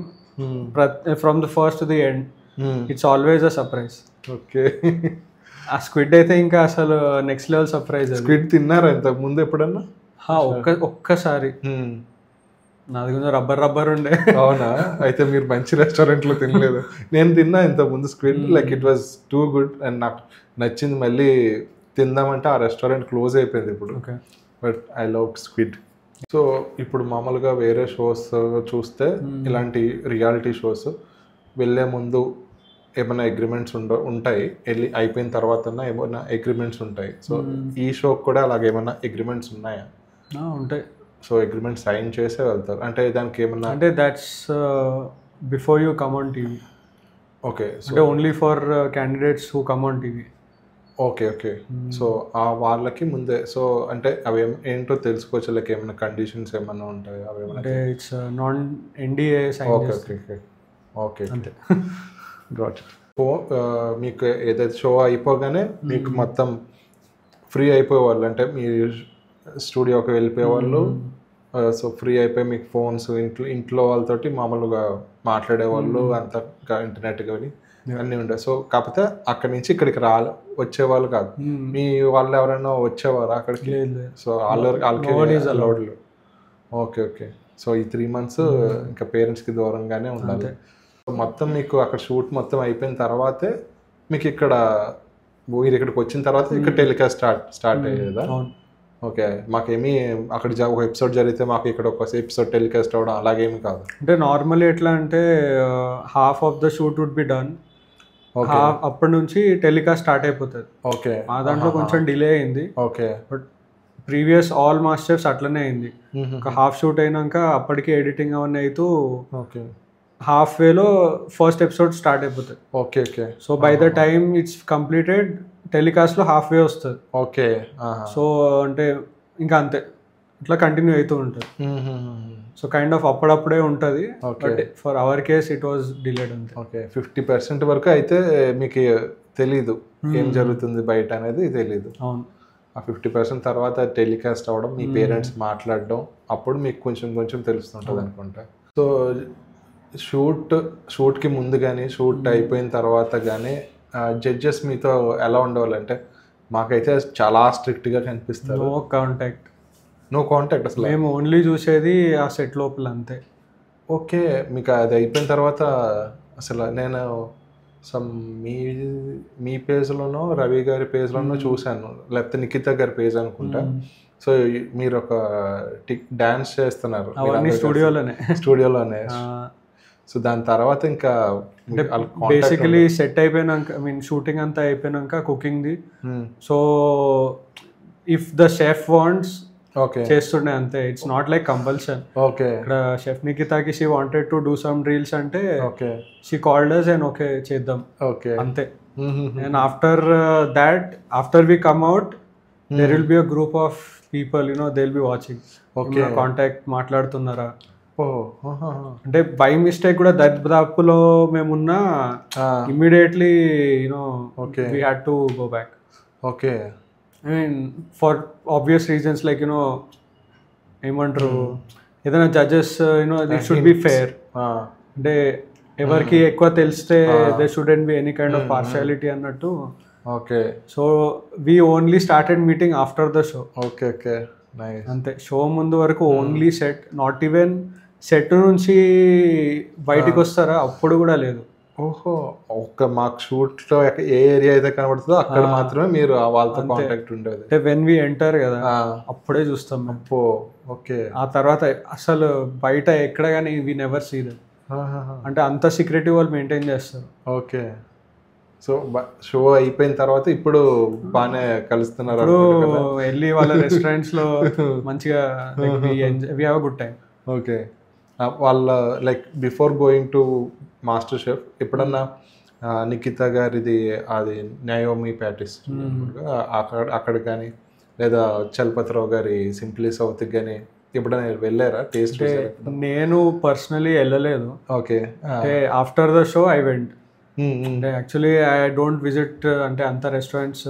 from the first to the end it's always a surprise. Okay, ఆ squid అయితే ఇంకా అసలు next level surprise. Squid తిన్నారా ఇంతకు ముందు ఎప్పుడన్నా? ఒక్కసారి. నాది కొంచెం రబ్బర్ ఉండే. అవునా, అయితే మీరు మంచి రెస్టారెంట్లో తినలేదు. నేను తిన్నా ఇంత ముందు squid, like it was too good and నాకు నచ్చింది. మళ్ళీ తిందామంటే ఆ రెస్టారెంట్ క్లోజ్ అయిపోయింది ఇప్పుడు. But I love squid. So ఇప్పుడు మామూలుగా వేరే షోస్ చూస్తే ఇలాంటి రియాలిటీ షోస్ వెళ్ళే ముందు ఏమైనా అగ్రిమెంట్స్ ఉంటాయి, వెళ్ళి అయిపోయిన తర్వాత ఏమైనా అగ్రిమెంట్స్ ఉంటాయి. సో ఈ షోకి కూడా అలాగే ఏమైనా అగ్రిమెంట్స్ ఉన్నాయా? ఉంటాయి. సో అగ్రిమెంట్ సైన్ చేసే వెళ్తారు అంటే దానికి ఏమన్నా అంటే that's before you come on TV. Okay, అంటే only for candidates who come on TV. Okay okay. So ఆ వాళ్ళకి ముందే, సో అంటే అవి ఏంటో తెలుసుకోవచ్చు, లైక్ ఏమైనా కండిషన్స్ ఏమైనా ఉంటాయి అవి ఏమైనా? అంటే it's non NDA sign. Okay okay okay okay అంతే. Got it. మీకు ఏదైతే షో అయిపోగానే మీకు మొత్తం ఫ్రీ అయిపోయేవాళ్ళు, అంటే మీ స్టూడియోకి వెళ్ళిపోయేవాళ్ళు. సో ఫ్రీ అయిపోయి మీకు ఫోన్స్ ఇంట్లో వాళ్ళతోటి మామూలుగా మాట్లాడేవాళ్ళు, అంతా ఇంటర్నెట్ కానీ అన్నీ ఉండే. సో కాకపోతే అక్కడి నుంచి ఇక్కడికి వచ్చేవాళ్ళు కాదు. మీ వాళ్ళు ఎవరైనా వచ్చేవారు అక్కడికి? సో వాళ్ళకి అలౌడ్. Okay okay. సో ఈ 3 months ఇంకా పేరెంట్స్కి దూరంగానే ఉండాలి. మొత్తం మీకు అక్కడ షూట్ మొత్తం అయిపోయిన తర్వాతే మీకు మీరు ఇక్కడికి వచ్చిన తర్వాత ఇక్కడ టెలికాస్ట్ స్టార్ట్ అయ్యేదా? ఓకే. మాకేమీ అక్కడ ఒక ఎపిసోడ్ జరిగితే మాకు ఇక్కడ ఒక ఎపిసోడ్ టెలికాస్ట్ అవ్వడం అలాగేమి కాదు. అంటే నార్మల్లీ ఎట్లా అంటే half of the shoot would be done, అప్పటి నుంచి టెలికాస్ట్ స్టార్ట్ అయిపోతుంది. ఓకే. ఆ దాంట్లో కొంచెం డిలే అయింది. Okay. But previous all masters అట్లనే అయింది. ఒక హాఫ్ షూట్ అయినాక అప్పటికి ఎడిటింగ్ అవన్నీ అవుతూ ఓకే హాఫ్ వేలో ఫస్ట్ ఎపిసోడ్ స్టార్ట్ అయిపోతుంది. Okay okay. So by the time it's completed టెలికాస్ట్లో హాఫ్ వే వస్తుంది. ఓకే. సో అంటే ఇంకా అంతే ఇట్లా కంటిన్యూ అవుతూ ఉంటుంది. సో కైండ్ ఆఫ్ అప్పుడప్పుడే ఉంటుంది. For our case it was delayed అంతే. ఓకే. 50% వరకు అయితే మీకు తెలీదు ఏం జరుగుతుంది బయట అనేది తెలీదు. అవును. ఆ 50% తర్వాత టెలికాస్ట్ అవ్వడం, మీ పేరెంట్స్ మాట్లాడడం, అప్పుడు మీకు కొంచెం కొంచెం తెలుస్తుంటుంది అనుకుంటా. సో షూట్కి ముందు కానీ షూట్ అయిపోయిన తర్వాత కానీ జడ్జెస్ మీతో ఎలా ఉండేవాళ్ళంటే? మాకైతే చాలా స్ట్రిక్ట్గా కనిపిస్తారు. నో కాంటాక్ట్ అసలు. మేము ఓన్లీ చూసేది ఆ సెట్ లోపల అంతే. ఓకే. మీకు అది అయిపోయిన తర్వాత అసలు నేను మీ పేజ్లోనో రవి గారి పేజ్లోనో చూశాను, లేకపోతే నిఖిత గారి పేజ్ అనుకుంటా. సో మీరు ఒక డాన్స్ చేస్తున్నారు స్టూడియోలోనే. సో దాని తర్వాత ఇంకా బేసికలీ సెట్ అయిపోయినాక, ఐ మీన్ షూటింగ్ అంతా అయిపోయినాక కుకింగ్ది. So if the chef wants చేస్తుండే అంతే. It's not like compulsion. Okay. ఇక్కడ షెఫ్ నిఖితాకి she wanted to do some reels అంటే she called us and okay చేద్దాం అంతే. And after we come out there will be a group of people, you know, they will be watching. Contact మాట్లాడుతున్నారా అంటే by mistake కూడా దర్దాపులో మేమున్నా immediately you know we had to go back. Okay. I mean for obvious reasons like you know ఏమంటారు, ఏదైనా judges you know it should be fair. అంటే ఎవరికి ఎక్కువ తెలిస్తే they shouldn't be any kind of partiality అన్నట్టు. Okay. So we only started meeting after the show. Okay okay. అంతే. Show ముందు వరకు only set, not even set నుంచి బయటికి వస్తారా అప్పుడు కూడా లేదు. ఓహో. మాకు షూట్లో ఏ ఏరియా అయితే కనబడుతుందో అక్కడ మాత్రమే మీరు వాళ్ళతో కాంటాక్ట్ ఉండేది. అంటే వెన్ వి ఎంటర్ కదా అప్పుడే చూస్తాం. అప్పో. ఓకే. ఆ తర్వాత అసలు బయట ఎక్కడ కానీ వి నెవర్ సీ దట్. అంటే అంత సీక్రెటివ్ వాళ్ళు మెయింటైన్ చేస్తారు. ఓకే. సో షో అయిపోయిన తర్వాత ఇప్పుడు బాగానే కలుస్తున్నారు, వెళ్ళి వాళ్ళ రెస్టారెంట్స్ లో మంచిగా we have a good time. Okay. వాళ్ళ like before going to master chef ఎప్పుడన్నా నిఖిత గారిది అది నయోమి ప్యాటిస్ అక్కడ కానీ లేదా చలపతిరావు గారి సింప్లీ సౌత్కి కానీ ఎప్పుడైనా వెళ్ళారా? టేస్ట్ నేను పర్సనలీ వెళ్ళలేదు. ఓకే. అంటే after the show I went. అంటే యాక్చువల్లీ ఐ డోంట్ విజిట్ అంటే అంత రెస్టారెంట్స్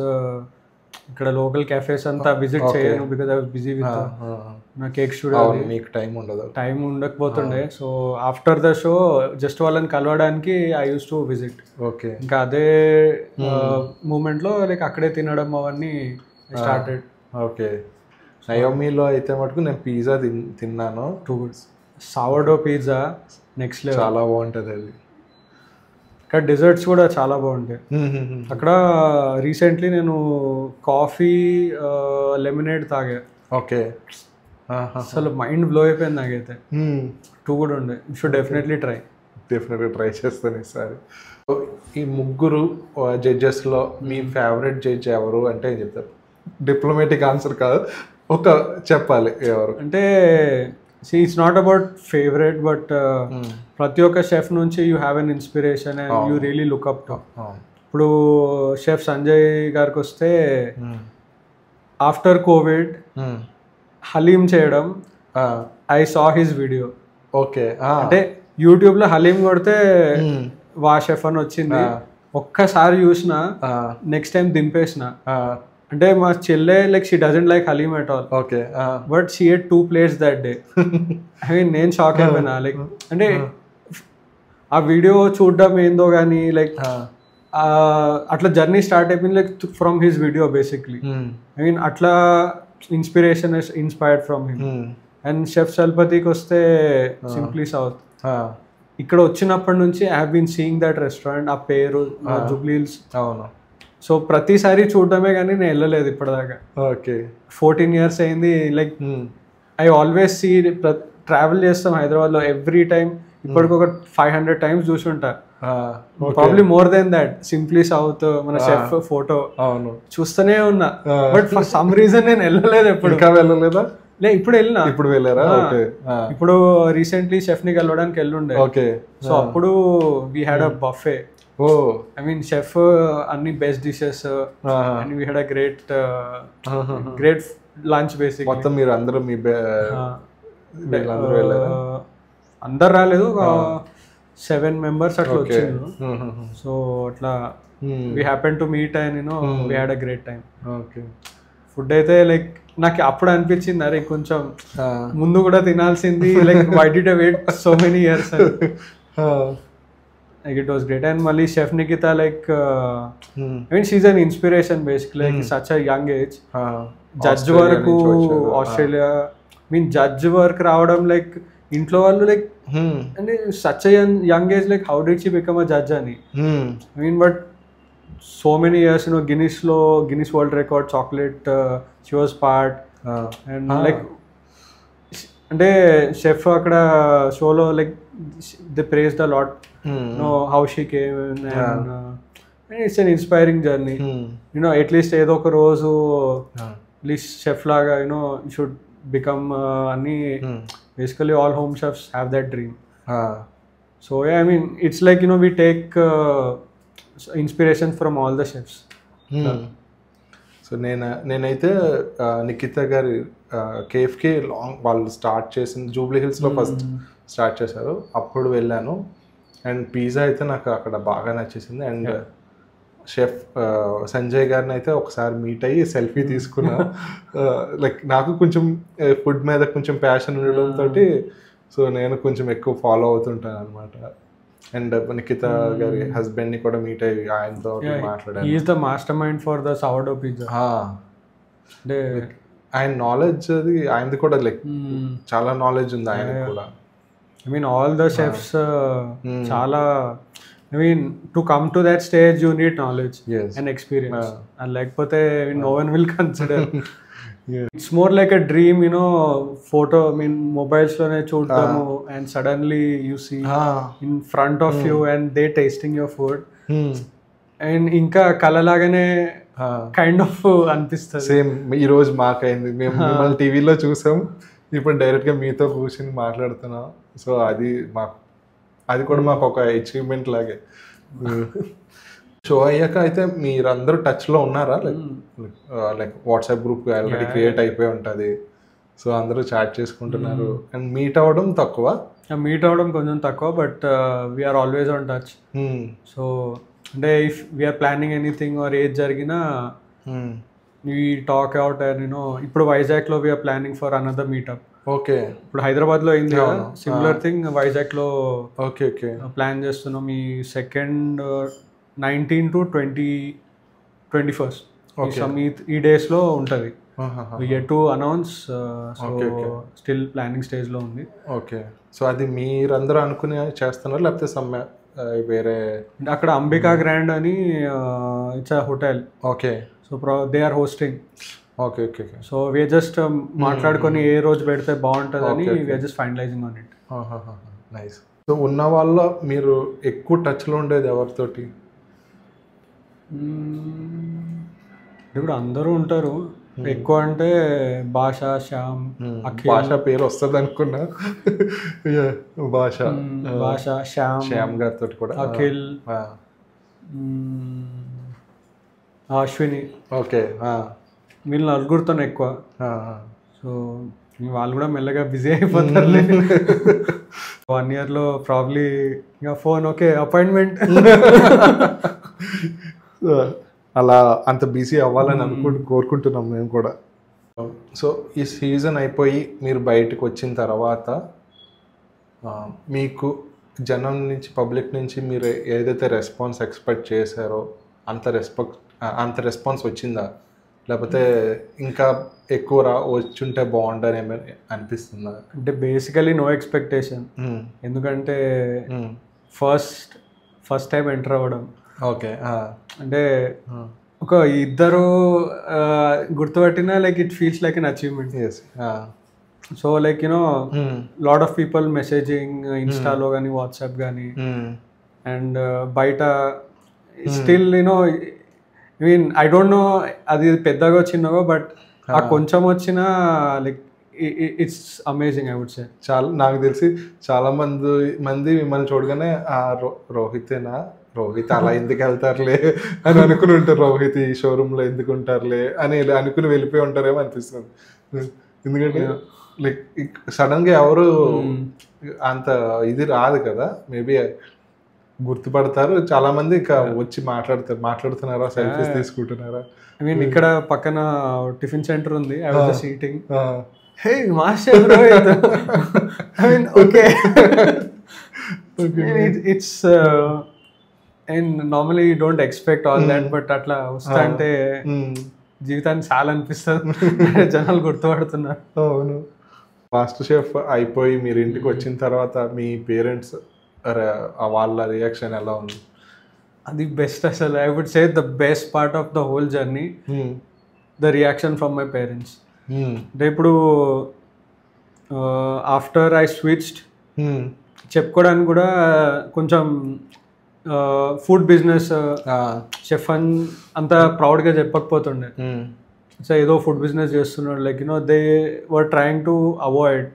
ఇక్కడ లోకల్ క్యాఫేస్ అంతా విజిట్ చేయను because I was busy with నా కేక్ స్టూడియో. మీకు టైం ఉండకపోతుండే. So after the show just వాళ్ళని కలవడానికి I use to visit. Okay. ఇంకా అదే మూమెంట్లో లైక్ అక్కడే తినడం అవన్నీ స్టార్టెడ్. ఓకే. నయోమీలో అయితే మటుకు నేను పిజ్జా తిన్నాను. 2 గుడ్స్. సావర్డో పిజ్జా నెక్స్ట్ లెవెల్, చాలా బాగుంటుంది అది. ఇక్కడ డెజర్ట్స్ కూడా చాలా బాగుంటాయి. అక్కడ రీసెంట్లీ నేను కాఫీ లెమనేడ్ తాగా. ఓకే, అసలు మైండ్ బ్లో అయిపోయింది నాకైతే. 2 కూడా ఉండే. యూ షుడ్ డెఫినెట్లీ ట్రై చేస్తాను ఈసారి. ఈ ముగ్గురు జడ్జెస్లో మీ ఫేవరెట్ జడ్జ్ ఎవరు అంటే ఏం చెప్తారు? డిప్లొమాటిక్ ఆన్సర్ కాదు, ఒక చెప్పాలి ఎవరు అంటే. It's not about favourite, but ప్రతి ఒక్క షెఫ్ నుంచి you have an inspiration and you really look up to. ఇప్పుడు షెఫ్ సంజయ్ గారికి వస్తే ఆఫ్టర్ కోవిడ్ హలీం చేయడం, I saw his video. Okay, అంటే యూట్యూబ్లో హలీం కొడితే వా షెఫ్ అని వచ్చింది. ఒక్కసారి చూసిన నెక్స్ట్ టైం దింపేసిన. అంటే మా చెల్లె like she doesn't like haleem at all. Okay, but she had 2 plates that day. I mean నేను షాక్ అయిపోయినా. లైక్ అంటే ఆ వీడియో చూడడం ఏందో కానీ లైక్ అట్లా జర్నీ స్టార్ట్ అయిపోయింది like from his video basically. I mean అట్లా inspiration inspired from him. And chef చలపతికి వస్తే సింప్లీ సౌత్. ఇక్కడ వచ్చినప్పటి నుంచి I have been seeing that restaurant, ఆ పేరు జూబ్లీ హిల్స్. అవును. సో ప్రతిసారి చూడటమే కానీ నేను వెళ్ళలేదు ఇప్పటిదాకా. ఓకే, 14 years అయింది. Like I always see, travel చేస్తాం హైదరాబాద్లో ఎవ్రీ టైమ్. ఇప్పటికి ఒక 500 times చూసి ఉంటా, probably more than that. Simply south మన షెఫ్ ఫోటో చూస్తూనే ఉన్నా. బట్ ఫర్ సమ్ రీజన్ నేను వెళ్ళలేదు. ఎప్పుడు వెళ్ళలేదా? ఇప్పుడు వెళ్ళినా. ఇప్పుడు వెళ్ళారా? ఇప్పుడు రీసెంట్లీ షెఫ్ ని కలవడానికి వెళ్ళుండే. ఓకే, సో అప్పుడు we had a buffet. I mean chef అన్ని best dishes and we had a great lunch basic. మొత్తం మీరు అందరూ మీ అందరు రాలేదు, ఒక 7 members అట్లా వచ్చిండ్రు. సో అట్లా we happen to meet and we had a great time. Okay, food అయితే లైక్ నాకు అప్పుడు అనిపించింది అరే కొంచెం ముందు కూడా తినాల్సింది. Like why did I wait so many years? Like it was great. And mali chef Nikita, like I mean she's an inspiration basically, like such a young age. Judge work Australia, I mean judge work రావడం like ఇంట్లో వాళ్ళు like and such a young age, like how did she become a judge ani? I mean but so many years, Guinness World Record chocolate she was part. And like అంటే chef అక్కడ షోలో like they praised a lot how she came and it's an inspiring journey. At least ఏదో ఒక రోజు at least chef లాగా you should become ani. Basically all home chefs have that dream. So yeah, I mean it's like we take inspiration from all the chefs. So నేనైతే నిఖిత గారి కేఫ్కి వాళ్ళు start చేసింది Jubilee హిల్స్లో first start చేశారు, అప్పుడు వెళ్ళాను. And pizza అయితే నాకు అక్కడ బాగా నచ్చేసింది. అండ్ షెఫ్ సంజయ్ గారిని అయితే ఒకసారి మీట్ అయ్యి సెల్ఫీ తీసుకున్నా. లైక్ నాకు కొంచెం ఫుడ్ మీద కొంచెం ప్యాషన్ ఉండడంతో సో నేను కొంచెం ఎక్కువ ఫాలో అవుతుంటాను అనమాట. అండ్ నిఖిత గారి హస్బెండ్ని కూడా మీట్ అయ్యి ఆయనతో మాట్లాడాను. He is the mastermind for the sourdough pizza. అంటే ఆయన నాలెడ్జ్ అది ఆయనది కూడా లైక్ చాలా నాలెడ్జ్ ఉంది ఆయన కూడా. I mean all the chefs chala, I mean to come to that stage you need knowledge and experience, and lekapothe no one will consider. It's more like a dream, photo, I mean mobiles lone chuddamu and suddenly you see in front of you and they tasting your food and inka kalalagane kind of anpistadi. Same ee roju maakayindi, మేము మిమ్మల్ని టీవీలో చూసాం, ఇప్పుడు డైరెక్ట్గా మీతో కూర్చొని మాట్లాడుతున్నాం. So అది కూడా మాకు ఒక అచీవ్మెంట్ లాగే. షో అయ్యాక అయితే మీరందరూ టచ్లో ఉన్నారా? Like WhatsApp group already create అయిపోయి ఉంటుంది, సో అందరూ చాట్ చేసుకుంటున్నారు. అండ్ మీట్ అవ్వడం తక్కువ? మీట్ అవ్వడం కొంచెం తక్కువ, but we're always on touch. So అంటే if we're planning anything or ఏది జరిగినా we talk out and ఇప్పుడు వైజాగ్ లో we're planning for another meetup. Okay, ఇప్పుడు హైదరాబాద్ లో అయింది కదా సిమిలర్ థింగ్, వైజాగ్ లో ఓకే ప్లాన్ చేస్తున్నాం. ఈ 2nd 19 to 21st ఈ డేస్ లో ఉంటది. yet to announce. So still planning stage లో ఉంది. ఓకే, సో అది మీరందరూ అనుకుని చేస్తున్నారు లేకపోతే వేరే? అక్కడ అంబికా గ్రాండ్ అని it's a hotel. Okay, so they are hosting. Okay okay okay. So we're just మాట్లాడుకొని ఏ రోజు పెడితే బాగుంటుంది అని we're just finalising on it. Nice. So ఉన్న వాళ్ళ మీరు ఎక్కువ టచ్లో ఉండేది ఎవరితోటి? ఇప్పుడు అందరూ ఉంటారు. ఎక్కువ అంటే భాష, శ్యామ్, అఖిల్. భాష పేరు వస్తుంది అనుకున్నా. భాష, శ్యామ్ గారితో కూడా, అఖిల్, అశ్విని. ఓకే, వీళ్ళు నలుగురితో ఎక్కువ. సో వాళ్ళు కూడా మెల్లగా బిజీ అయిపోతారు. 1 year లో ప్రాబ్లీ ఇంకా ఫోన్ ఓకే అపాయింట్మెంట్ అలా అంత బిజీ అవ్వాలని కోరుకుంటున్నాం మేము కూడా. సో ఈ సీజన్ అయిపోయి మీరు బయటకు వచ్చిన తర్వాత మీకు జనం నుంచి, పబ్లిక్ నుంచి మీరు ఏదైతే రెస్పాన్స్ ఎక్స్పెక్ట్ చేశారో అంత రెస్పాన్స్ వచ్చిందా, లేకపోతే ఇంకా ఎక్కువ వచ్చుంటే బాగుండని ఏమైనా అనిపిస్తుందా? అంటే బేసికలీ నో ఎక్స్పెక్టేషన్. ఎందుకంటే ఫస్ట్ టైం ఎంటర్ అవ్వడం. ఓకే, అంటే ఒక ఇద్దరు గుర్తుపట్టినా like it feels like an achievement. So like lot of people messaging ఇన్స్టాలో కానీ, వాట్సాప్ కానీ, అండ్ బయట still I mean I don't know అది పెద్దగా చిన్నగో, బట్ ఆ కొంచెం వచ్చినా like it's amazing I would say. చాలా నాకు తెలిసి చాలా మంది మిమ్మల్ని చూడగానే రోహిత్ అలా ఎందుకు వెళ్తారులే అని అనుకుని ఉంటారు, రోహిత్ ఈ షోరూంలో ఎందుకు ఉంటారులే అని అనుకుని వెళ్ళిపోయి ఉంటారేమో అనిపిస్తుంది. ఎందుకంటే లైక్ సడన్గా ఎవరు అంత ఇది రాదు కదా, మేబీ గుర్తుపడతారు చాలా మంది. ఇంకా వచ్చి మాట్లాడుతున్నారా, సెల్ఫీస్ తీసుకుంటున్నారా? ఐ మీన్ ఇక్కడ పక్కన టిఫిన్ సెంటర్ ఉంది, I was just eating. Hey master Rohit. I mean okay, it's and normally you don't expect all that, but అట్లా వస్తా అంటే జీవితాన్ని చాలా అనిపిస్తుంది. జనాలు గుర్తుపడుతున్నారు. అవును. మాస్టర్ షెఫ్ అయిపోయి మీరు ఇంటికి వచ్చిన తర్వాత మీ పేరెంట్స్ వాళ్ళ రియాక్షన్ ఎలా ఉంది? అది బెస్ట్ అసలు. I would say the best part of the whole journey, the reaction from my parents. అంటే ఇప్పుడు ఆఫ్టర్ ఐ స్విచ్డ్ చెప్పుకోవడానికి కూడా కొంచెం ఫుడ్ బిజినెస్ షెఫ్ అని అంత ప్రౌడ్గా చెప్పకపోతుండే. సో ఏదో ఫుడ్ బిజినెస్ చేస్తున్నాడు, like they were trying to avoid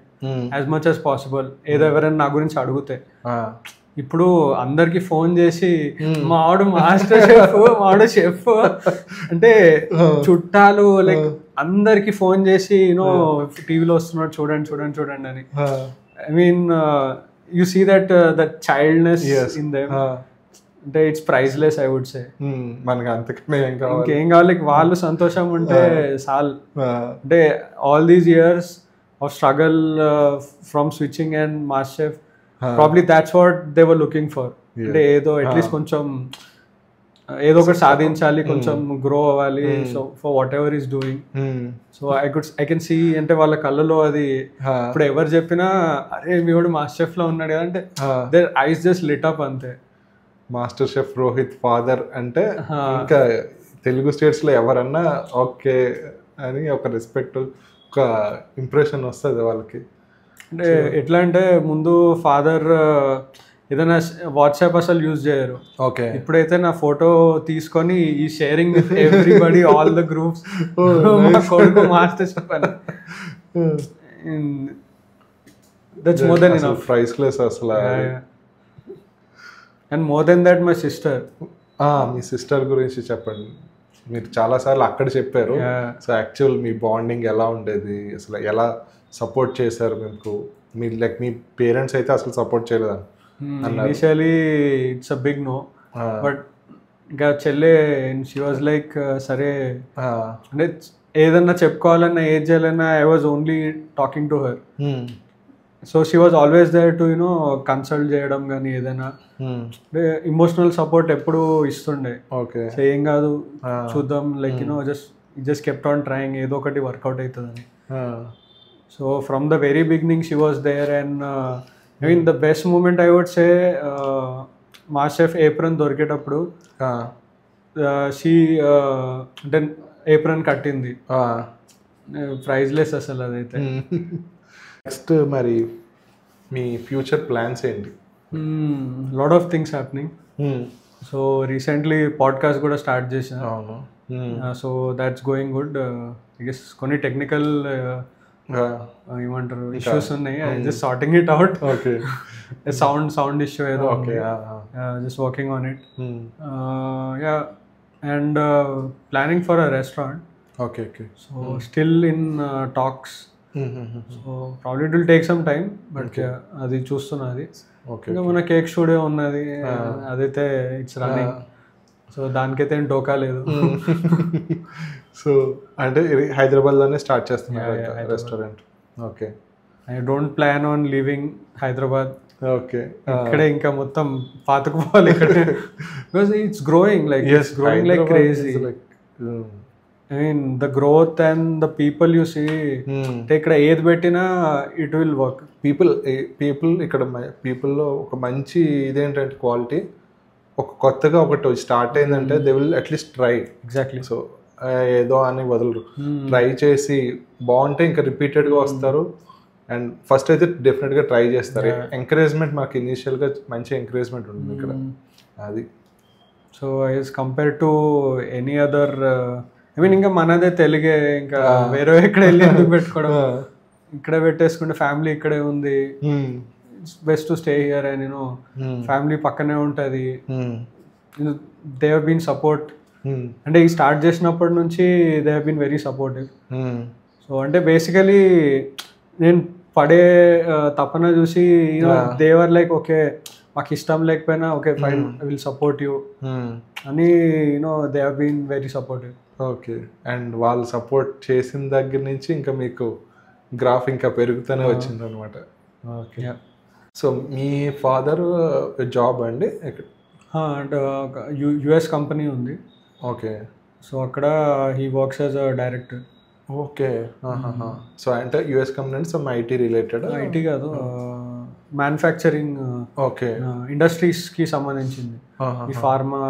as much as possible ఏదో ఎవరైనా నా గురించి అడిగితే. ఇప్పుడు అందరికి ఫోన్ చేసి మావాడు మాస్టర్ షెఫ్, మావాడు షెఫ్ అంటే చుట్టాలు లైక్ అందరికి ఫోన్ చేసి టీవీలో వస్తున్నాడు చూడండి అని. I mean you see that childness in them. అంటే it's priceless I would say. మనకి అంతకన్నా ఇంకేం కావాలి, వాళ్ళు సంతోషం ఉంటే చాలు. అంటే all these years of struggle from switching and master chef, probably that's what they were looking for. అంటే ఏదో అట్లీస్ట్ కొంచెం ఏదో ఒకటి సాధించాలి, కొంచెం గ్రో అవ్వాలి. So for whatever is doing, so I can see అంటే వాళ్ళ కళ్ళలో అది. ఇప్పుడు ఎవరు చెప్పినా అరే వీడు మాస్టర్ షెఫ్ లో ఉన్నాడు కదా అంటే their eyes just lit up అంతే. మాస్టర్ షెఫ్ రోహిత్ ఫాదర్ అంటే ఇంకా తెలుగు స్టేట్స్ లో ఎవరన్నా ఓకే అని ఒక రెస్పెక్ట్, ఒక ఇంప్రెషన్ వస్తుంది వాళ్ళకి. అంటే ఎట్లా అంటే ముందు ఫాదర్ ఏదైనా వాట్సాప్ అసలు యూజ్ చేయరు. ఓకే, ఇప్పుడైతే నా ఫోటో తీసుకొని ఈ sharing with everybody, all the groups, కొడుకు మాస్టర్ షెఫ్ అని. That's more than enough. Priceless అసలు. And more than that my sister. మీ సిస్టర్ గురించి చెప్పండి. మీరు చాలాసార్లు అక్కడ చెప్పారు. సో యాక్చువల్ మీ బాండింగ్ ఎలా ఉండేది, అసలు ఎలా సపోర్ట్ చేశారు మీకు? మీ లైక్ మీ పేరెంట్స్ అయితే అసలు సపోర్ట్ చేయలేదా? Initially it's a big no, but ఇంకా చెల్లె షీ వాజ్ లైక్ సరే అంటే ఏదన్నా చెప్పుకోవాలన్నా ఏది చేయాలన్నా I was only talking to her. So she was always there to consult చేయడం కానీ ఏదైనా ఇమోషనల్ సపోర్ట్ ఎప్పుడు ఇస్తుండే. ఓకే, సో ఏం కాదు చూద్దాం, like just just kept on trying, ఏదో ఒకటి వర్కౌట్ అవుతుందని. So from the very beginning she was there. And I mean the best moment I would say master chef apron దొరికేటప్పుడు షీ అంటే ఏప్రన్ కట్టింది, ప్రైజ్లెస్ అసలు అదైతే. నెక్స్ట్ మరి మీ ఫ్యూచర్ ప్లాన్స్ ఏంటి? Lot of things happening. So recently podcast కూడా స్టార్ట్ చేశాను. అవును. So that's going good. I guess కొన్ని టెక్నికల్ ఏమంటారు ఇష్యూస్ ఉన్నాయి, just sorting it out. Okay. Sound issue ఏదో, just working on it. Yeah, and planning for a restaurant. Okay okay. So still in talks. So probably it will take some time, but అది చూస్తున్నది. ఇంకా మన cake studio ఉన్నది, అదైతే it's running. So దానికైతే ఏం డోకా లేదు. సో అంటే హైదరాబాద్లోనే స్టార్ట్ చేస్తున్నారు restaurant? Okay. I don't plan on living Hyderabad. Okay. ఇక్కడే ఇంకా మొత్తం పాతుకుపోవాలి ఇక్కడ, because it's growing like crazy. I mean, the growth and the people you see, ఇక్కడ ఏది పెట్టినా ఇట్ విల్ వర్క్. పీపుల్ ఇక్కడ పీపుల్లో ఒక మంచి ఇదేంటంటే క్వాలిటీ, ఒక కొత్తగా ఒకటి స్టార్ట్ అయిందంటే they will at least try. Exactly. So ఏదో అని వదలరు, ట్రై చేసి బాగుంటే ఇంకా రిపీటెడ్గా వస్తారు. అండ్ ఫస్ట్ అయితే డెఫినెట్గా ట్రై చేస్తారు. ఎంకరేజ్మెంట్ మాకు ఇనీషియల్గా మంచి ఎంకరేజ్మెంట్ ఉంటుంది ఇక్కడ, అది. So as compare to any other, I mean ఇంకా మనదే తెలుగే, ఇంకా వేరే ఎక్కడ వెళ్ళి ఎందుకు పెట్టుకోవడం, ఇక్కడే పెట్టేసుకుంటే ఫ్యామిలీ ఇక్కడే ఉంది, best to stay here. And you know family పక్కనే ఉంటుంది. They have been support. అంటే ఈ స్టార్ట్ చేసినప్పటి నుంచి they have been very supportive. So అంటే బేసికలీ నేను పడే తపన చూసి దేవర్ లైక్ ఓకే మాకు ఇష్టం లేకపోయినా okay fine, I will support you అని, you know they have been very supportive. Okay. And వాళ్ళు సపోర్ట్ చేసిన దగ్గర నుంచి ఇంకా మీకు గ్రాఫ్ ఇంకా పెరుగుతూనే వచ్చింది అనమాట. ఓకే. సో మీ ఫాదర్ జాబ్ అండి అంటే యుఎస్ కంపెనీ ఉంది. ఓకే. సో అక్కడ he works as a director. Okay. So అంటే యుఎస్ కంపెనీ అంటే సమ్ ఐటీ రిలేటెడ్? ఐటీ కాదు, మ్యానుఫ్యాక్చరింగ్. ఓకే. ఇండస్ట్రీస్కి సంబంధించింది, ఈ ఫార్మా,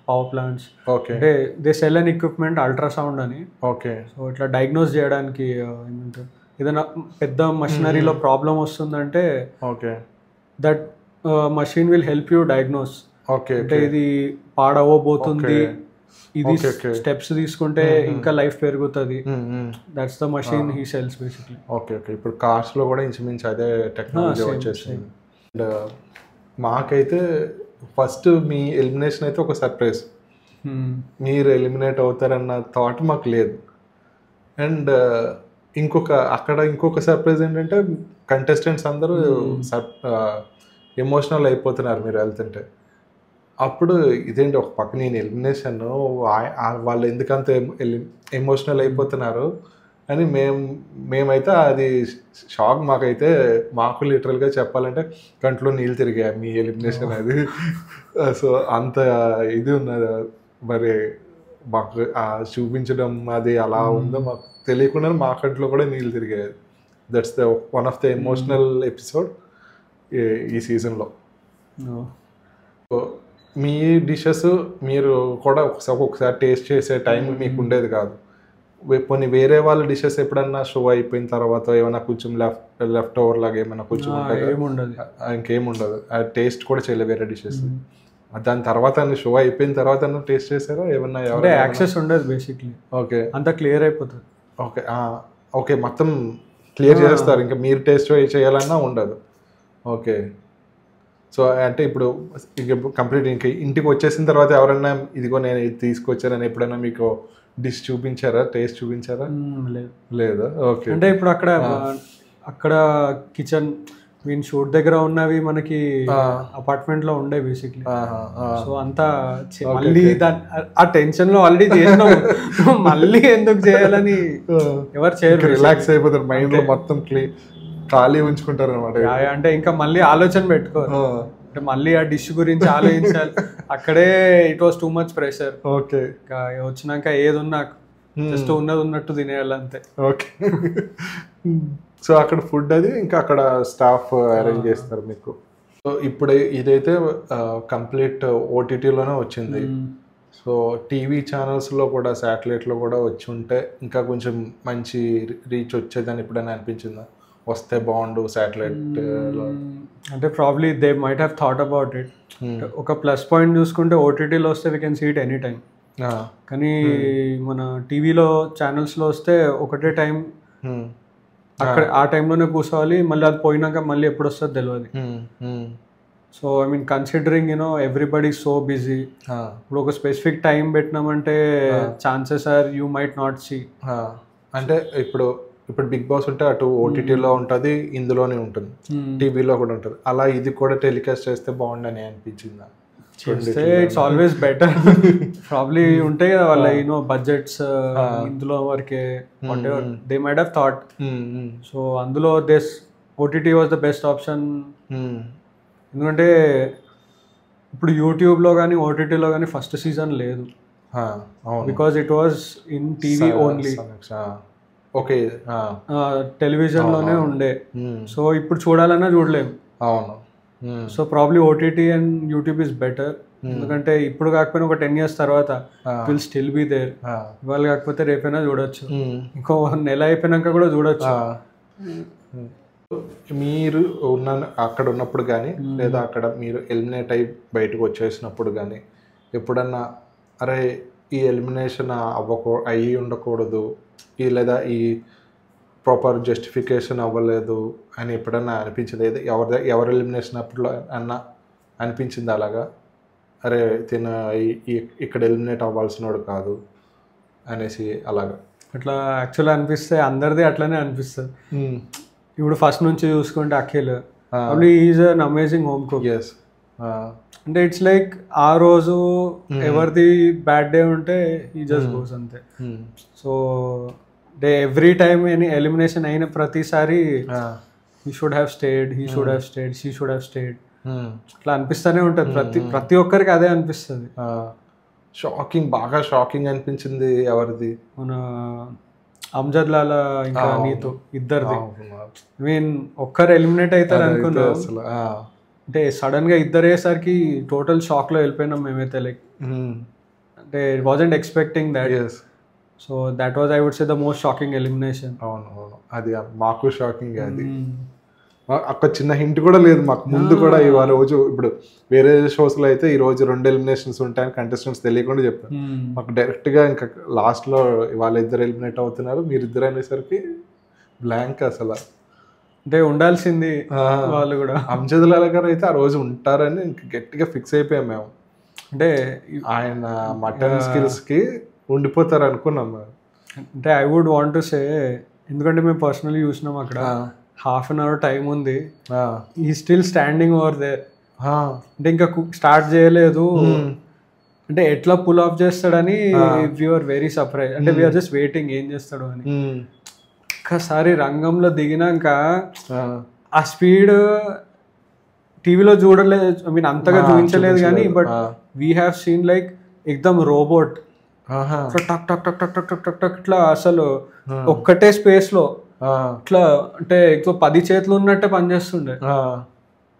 పవర్ ప్లాంట్స్. ఓకే. అంటే they sell an equipment ultrasound అని. ఓకే. సో ఇట్లా డయాగ్నోస్ చేయడానికి ఏమంటారు, ఏదైనా పెద్ద మషినరీలో ప్రాబ్లం వస్తుందంటే okay that machine will help you diagnose. Okay. అంటే ఇది పాడవబోతుంది, ఇది స్టెప్స్ తీసుకుంటే ఇంకా లైఫ్ పెరుగుతుంది, that's the machine he sells basically. Okay okay. ఇప్పుడు కార్స్ లో కూడా ఇంచుమించు అదే టెక్నాలజీ వచ్చేసింది. అండ్ మాకైతే ఫస్ట్ మీ ఎలిమినేషన్ అయితే ఒక సర్ప్రైజ్, మీరు ఎలిమినేట్ అవుతారన్న థాట్ మాకు లేదు. అండ్ ఇంకొక సర్ప్రైజ్ ఏంటంటే కంటెస్టెంట్స్ అందరూ ఎమోషనల్ అయిపోతున్నారు మీరు వెళ్తుంటే. అప్పుడు ఇదేంటి ఒక పక్క నేను ఎలిమినేషన్, వాళ్ళు ఎందుకంత ఎమోషనల్ అయిపోతున్నారు అని మేమైతే అది షాక్. మాకు లిటరల్గా చెప్పాలంటే కంట్లో నీళ్ళు తిరిగాయి మీ ఎలిమినేషన్ అది. సో అంత ఇది ఉన్నది. మరి మాకు చూపించడం అది అలా ఉందో మాకు తెలియకుండా మా కంట్లో కూడా నీళ్ళు తిరిగాయి. That's the one of the emotional episode ఈ సీజన్లో. మీ డిషెస్ మీరు కూడా ఒకసారి టేస్ట్ చేసే టైం మీకు ఉండేది కాదు. కొన్ని వేరే వాళ్ళ డిషెస్ ఎప్పుడన్నా షో అయిపోయిన తర్వాత ఏమైనా కొంచెం లెఫ్ట్ ఓవర్ లాగా ఏమైనా కొంచెం ఇంకేముండదు, ఆ టేస్ట్ కూడా చేయలేదు వేరే డిషెస్. దాని తర్వాత షో అయిపోయిన తర్వాత టేస్ట్ చేశారా ఏమన్నా? యాక్సెస్ ఉండదు బేసిక్లీ. ఓకే. అంతా క్లియర్ అయిపోతుంది. Okay okay. మొత్తం క్లియర్ చేస్తారు, ఇంకా మీరు టేస్ట్ చేయాలన్నా ఉండదు. ఓకే. సో అంటే ఇప్పుడు కంప్లీట్ ఇంకా ఇంటికి వచ్చేసిన తర్వాత ఎవరన్నా ఇదిగో నేను ఇది తీసుకొచ్చారని ఎప్పుడైనా మీకు డిష్ చూపించారా, టేస్ట్ చూపించారా? లేదా? ఓకే. అంటే ఇప్పుడు అక్కడ కిచెన్ మీన్ షూట్ దగ్గర ఉన్నవి మనకి అపార్ట్మెంట్ లో ఉండే బేసిక్లీ. సో అంతా మళ్ళీ ఆ టెన్షన్ లో ఆల్రెడీ చేసినాం, మళ్ళీ ఎందుకు చేయాలని ఎవరు చేయరు. రిలాక్స్ అయిపోతారు, మైండ్ లో మొత్తం ఖాళీ ఉంచుకుంటారు అనమాట. అంటే ఇంకా మళ్ళీ ఆలోచన పెట్టుకోరు, అంటే మళ్ళీ ఆ డిష్ గురించి ఆలోచించాలి. అక్కడే it was too much pressure. Okay. వచ్చినాక ఏది ఉన్నా జస్ట్ ఉన్నది ఉన్నట్టు తినేయాలి అంతే. ఓకే. సో అక్కడ ఫుడ్ అది ఇంకా అక్కడ స్టాఫ్ అరేంజ్ చేస్తారు మీకు. సో ఇప్పుడు ఇదైతే కంప్లీట్ ఓటీటీలోనే వచ్చింది. సో టీవీ ఛానల్స్లో కూడా శాటిలైట్లో కూడా వచ్చి ఉంటే ఇంకా కొంచెం మంచి రీచ్ వచ్చేదని ఎప్పుడైనా అనిపించిందా, వస్తే బాగుండు శాటిలైట్లో? అంటే probably they might have thought about it. ఒక ప్లస్ పాయింట్ చూసుకుంటే ఓటీటీలో వస్తే we can see it any time. కానీ మన టీవీలో ఛానల్స్లో వస్తే ఒకటే టైం అక్కడ ఆ టైంలోనే కూర్చోవాలి, మళ్ళీ అది పోయినాక మళ్ళీ ఎప్పుడు వస్తుందో తెలియదు. So I mean considering you know everybody so busy, ఇప్పుడు ఒక స్పెసిఫిక్ టైం పెట్టినామంటే chances are you might not see. అంటే ఇప్పుడు బిగ్ బాస్ ఉంటే అటు ఓటీటీలో ఉంటుంది, ఇందులోనే ఉంటుంది, టీవీలో కూడా ఉంటుంది. అలా ఇది కూడా టెలికాస్ట్ చేస్తే బాగుండని అనిపించిందా? చేస్తే ఇట్స్ ఆల్వేస్ బెటర్. ప్రాబ్లీ ఉంటాయి కదా వాళ్ళ యూనో బడ్జెట్స్ ఇందులో వరకే, whatever they might have thought. So అందులో this OTT was the best option. ఎందుకంటే ఇప్పుడు యూట్యూబ్లో కానీ ఓటీటీలో కానీ ఫస్ట్ సీజన్ లేదు, because it was in TV only. Okay, టెలివిజన్లోనే ఉండే. సో ఇప్పుడు చూడాలన్నా చూడలేము. అవును. So probably OTT and YouTube is better. ఎందుకంటే ఇప్పుడు కాకపోయినా ఒక 10 years తర్వాత విల్ స్టిల్ బి దేర్. ఇవాళ కాకపోతే రేపైనా చూడొచ్చు, ఇంకో నెల అయిపోయినాక కూడా చూడొచ్చు. మీరు అక్కడ ఉన్నప్పుడు కానీ లేదా అక్కడ మీరు ఎలిమినేట్ అయ్యి బయటకు వచ్చేసినప్పుడు కానీ ఎప్పుడన్నా అరే ఈ ఎలిమినేషన్ అయ్యి ఉండకూడదు, లేదా ఈ ప్రాపర్ జస్టిఫికేషన్ అవ్వలేదు అని ఎప్పుడన్నా అనిపించింది? ఎవరు ఎలిమినేషన్ అప్పుడు అన్నా అనిపించింది అలాగా, అరే తిన ఇక్కడ ఎలిమినేట్ అవ్వాల్సినోడు కాదు అనేసి అలాగా? అట్లా యాక్చువల్గా అనిపిస్తే అందరిది అట్లనే అనిపిస్తుంది. ఇప్పుడు ఫస్ట్ నుంచి చూసుకుంటే Akhil is an amazing home cook. అంటే ఇట్స్ లైక్ ఆ రోజు ఎవరిది బ్యాడ్ డే ఉంటే ఈ జస్ట్ గోస్ అంతే. సో ఎవ్రీ టైమ్ ఎలిమినేషన్ అయిన ప్రతిసారి he should have stayed, he should have stayed, she should have stayed, అట్లా అనిపిస్తూనే ఉంటుంది. ప్రతి ఒక్కరికి అదే అనిపిస్తుంది. బాగా షాకింగ్ అనిపించింది ఎవరిది? మన అమ్జద్ లాలా ఇంకా నీతో ఇద్దరిది. ఐ మీన్ ఒక్కరు ఎలిమినేట్ అవుతారు అనుకున్నా, అంటే సడన్ గా ఇద్దరేసరికి టోటల్ షాక్ లో వెళ్ళిపోయినాం మేమైతే. లైక్ అంటే it wasn't expecting that. So that was I would say the most shocking elimination. అవును, అది మాకు షాకింగ్. అది ఒక చిన్న హింట్ కూడా లేదు మాకు ముందు కూడా. ఇవాళ రోజు ఇప్పుడు వేరే షోస్లో అయితే ఈ రోజు 2 ఎలిమినేషన్స్ ఉంటాయని కంటెస్టెంట్స్ తెలియకుండా చెప్పారు. మాకు డైరెక్ట్గా ఇంకా లాస్ట్లో ఇవాళ 2 ఎలిమినేట్ అవుతున్నారు, మీరు 2 అనేసరికి బ్లాంక్ అసలు. అంటే ఉండాల్సింది వాళ్ళు కూడా. అమ్జద్ లాలా గారు అయితే ఆ రోజు ఉంటారని ఇంకా గట్టిగా ఫిక్స్ అయిపోయాం మేము. అంటే ఆయన మటన్ స్కిల్స్కి ఉండిపోతారు అనుకున్నాం. అంటే I would want to say, ఎందుకంటే మేము పర్సనల్లీ చూసినాం అక్కడ, హాఫ్ అన్ అవర్ టైం ఉంది, ఈ స్టిల్ స్టాండింగ్ ఓవర్ దేర్. అంటే ఇంకా స్టార్ట్ చేయలేదు. అంటే ఎట్లా పుల్ ఆఫ్ చేస్తాడని వీఆర్ వెరీ సర్ప్రైజ్. అంటే వీఆర్ జస్ట్ వెయిటింగ్ ఏం చేస్తాడు అని. ఒక్కసారి రంగంలో దిగినాక ఆ స్పీడ్ టీవీలో చూడలేదు, ఐ మీన్ అంతగా చూపించలేదు కానీ, but we have seen like ఎక్దమ్ రోబోట్ టక్ టక్ టక్ టక్ టక్ టక్ టక్ ఇట్లా అసలు ఒక్కటే స్పేస్ లో ఇట్లా, అంటే ఎక్కువ 10 చేతులు ఉన్నట్టే పనిచేస్తుండే.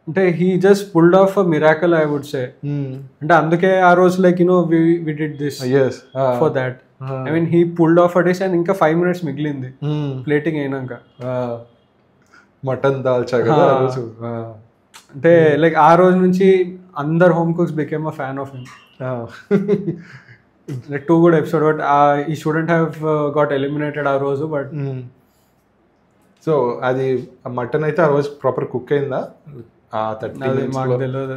అంటే he just pulled off a miracle I would say. అంటే అందుకే ఆ రోజు like you know we did this for that. I mean he pulled off a dish and ఇంకా 5 minutes మిగిలింది ప్లేటింగ్ అయినాక. మటన్ దాల్చా కదా అంటే లైక్ ఆ రోజు నుంచి అందరు home cooks became a fan of him. Like 2 good episode, but he shouldn't have got eliminated ఆ రోజు. బట్ సో అది మటన్ అయితే ఆ రోజు ప్రాపర్ కుక్ అయిందా? మాకు తెలియదు,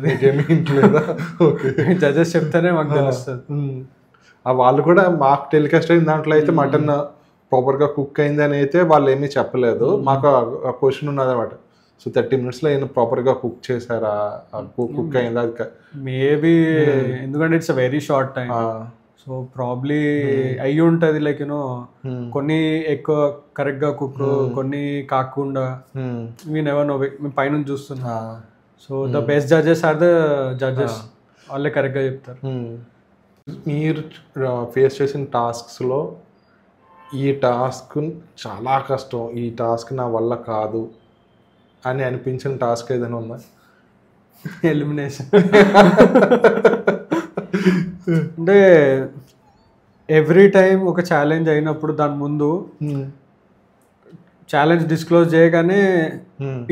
జడ్జెస్ చెప్తేనే మాకు తెలుస్తుంది. వాళ్ళు కూడా మాకు టెలికాస్ట్ అయిన దాంట్లో అయితే మటన్ ప్రాపర్గా కుక్ అయింది అని అయితే వాళ్ళు ఏమీ చెప్పలేదు. మాకు ఆ క్వశ్చన్ ఉన్నది అనమాట. సో 30 minutes ఏమైనా ప్రాపర్గా కుక్ చేశారా, కుక్ అయిందా? మేబీ ఎందుకంటే it's a very short time. So probably అయ్యి ఉంటుంది. లైక్ యూనో కొన్ని ఎక్కువ కరెక్ట్గా కుక్, కొన్ని కాకుండా, వీ నెవర్ నో, మేము పైనుంచి చూస్తున్నా. So the best judges are the judges, వాళ్ళే కరెక్ట్గా చెప్తారు. మీరు ఫేస్ చేసిన టాస్క్స్లో ఈ టాస్క్ చాలా కష్టం, ఈ టాస్క్ నా వల్ల కాదు అని అనిపించిన టాస్క్ ఏదైనా ఉందా? ఎలిమినేషన్. అంటే ఎవ్రీ టైం ఒక ఛాలెంజ్ అయినప్పుడు దాని ముందు ఛాలెంజ్ డిస్క్లోజ్ చేయగానే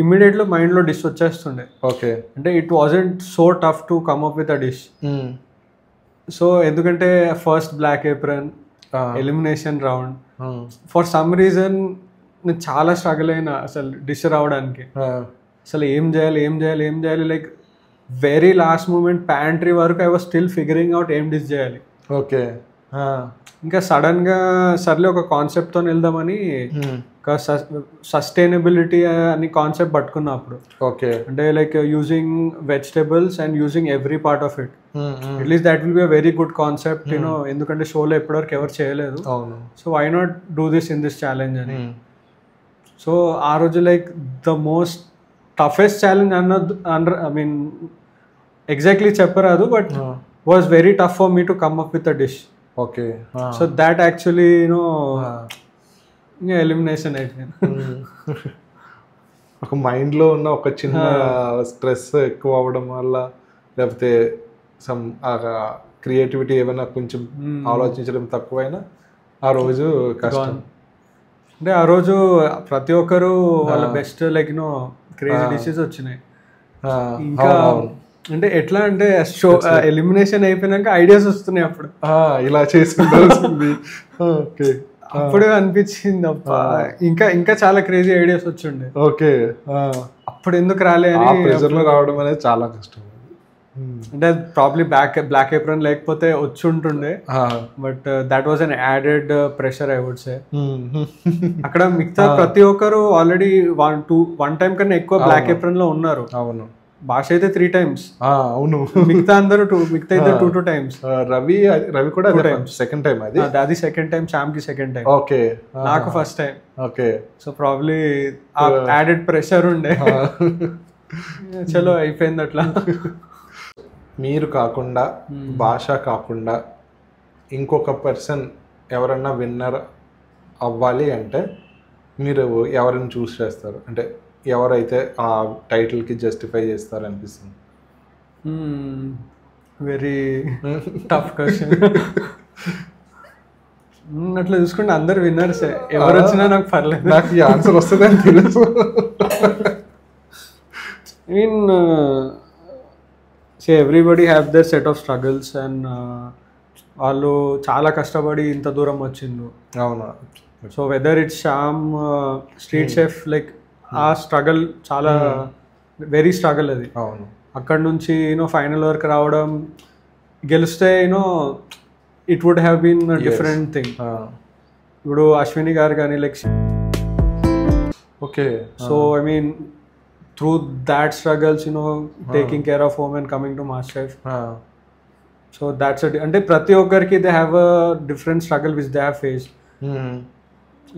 ఇమ్మీడియట్లీ మైండ్లో డిష్ వచ్చేస్తుండే. ఓకే. అంటే it wasn't so tough to come up with a dish. So ఎందుకంటే first black apron elimination round, for some reason నేను చాలా స్ట్రగుల్ అయినా అసలు డిష్ రావడానికి. అసలు ఏం చేయాలి like very last moment pantry వరకు I was still figuring out ఏం డిష్ చేయాలి. ఓకే. ఇంకా సడన్గా సర్లే ఒక కాన్సెప్ట్తో వెళ్దామని ఒక సస్టైనబిలిటీ అని కాన్సెప్ట్ పట్టుకున్నా అప్పుడు. ఓకే. అంటే like using vegetables and using every part of it. At least that will be a very good concept, you know, ఎందుకంటే షోలో ఎప్పటివరకు ఎవరు చేయలేదు. So why not do this in this challenge అని. సో ఆ రోజు like the most toughest challenge I mean exactly చెప్పరాదు, but was very tough for me to come up with a dish. Okay. So that actually you know ఇంకా elimination అయిపోయింది. ఒక మైండ్లో ఉన్న ఒక చిన్న స్ట్రెస్ ఎక్కువ అవ్వడం వల్ల, లేకపోతే సమ్ క్రియేటివిటీ ఏమైనా కొంచెం ఆలోచించడం తక్కువైనా ఆ రోజు కష్టం. అంటే ఆ రోజు ప్రతి ఒక్కరు వాళ్ళ best like you know crazy dishes వచ్చినాయి. ఇంకా అంటే ఎట్లా అంటే షో ఎలిమినేషన్ అయిపోయినాక ఐడియాస్ వస్తున్నాయి అప్పుడు, ఇలా చేసుకుంటుంది. ఓకే. అప్పుడు అనిపించింది అప్ప ఇంకా ఇంకా చాలా క్రేజీ ఐడియాస్ వచ్చిండే. ఓకే. అప్పుడు ఎందుకు రాలే అని. ప్రెజర్లో రావడం అనేది చాలా కష్టం. అంటే ప్రాబ్లీ బ్లాక్ ఏప్రన్ లేకపోతే వచ్చి ఉంటుండే, but that was an added pressure I would say. అక్కడ మిగతా ప్రతి ఒక్కరు ఆల్రెడీ వన్ టైం కన్నా ఎక్కువ బ్లాక్ ఏప్రన్ లో ఉన్నారు. అవును. భాష అయితే 3 times. అవును. మిగతా అందరూ 2 times. రవి కూడా సెకండ్ టైం. అది సెకండ్ టైం, శ్యామ్ కి సెకండ్ టైం. ఓకే. నాకు first time. Okay. So probably added pressure ఉండే. చలో అయిపోయింది అట్లా. మీరు కాకుండా, భాష కాకుండా ఇంకొక పర్సన్ ఎవరన్నా విన్నర్ అవ్వాలి అంటే మీరు ఎవరిని చూస్ చేస్తారు? అంటే ఎవరైతే ఆ టైటిల్కి జస్టిఫై చేస్తారు అనిపిస్తుంది? Very tough question. అట్లా చూసుకుంటే అందరు విన్నర్సే, ఎవరు వచ్చినా నాకు పర్లేదు. నాకు ఈ ఆన్సర్ వస్తుందని తెలుసు. I mean everybody have their set of struggles and వాళ్ళు చాలా కష్టపడి ఇంత దూరం వచ్చిండ్రు. అవునా? So whether it's Shyam street chef, like ఆ స్ట్రగల్ చాలా వెరీ స్ట్రగల్ అది. అవును. అక్కడ నుంచి యూనో ఫైనల్ వరకు రావడం, గెలిస్తే you know it would have been different thing. ఇప్పుడు అశ్విని గారు కానీ like. Okay. So I mean through that struggles you know taking care of home and coming to master chef. So that's అంటే ప్రతి ఒక్కరికి they have a different struggle which they have faced.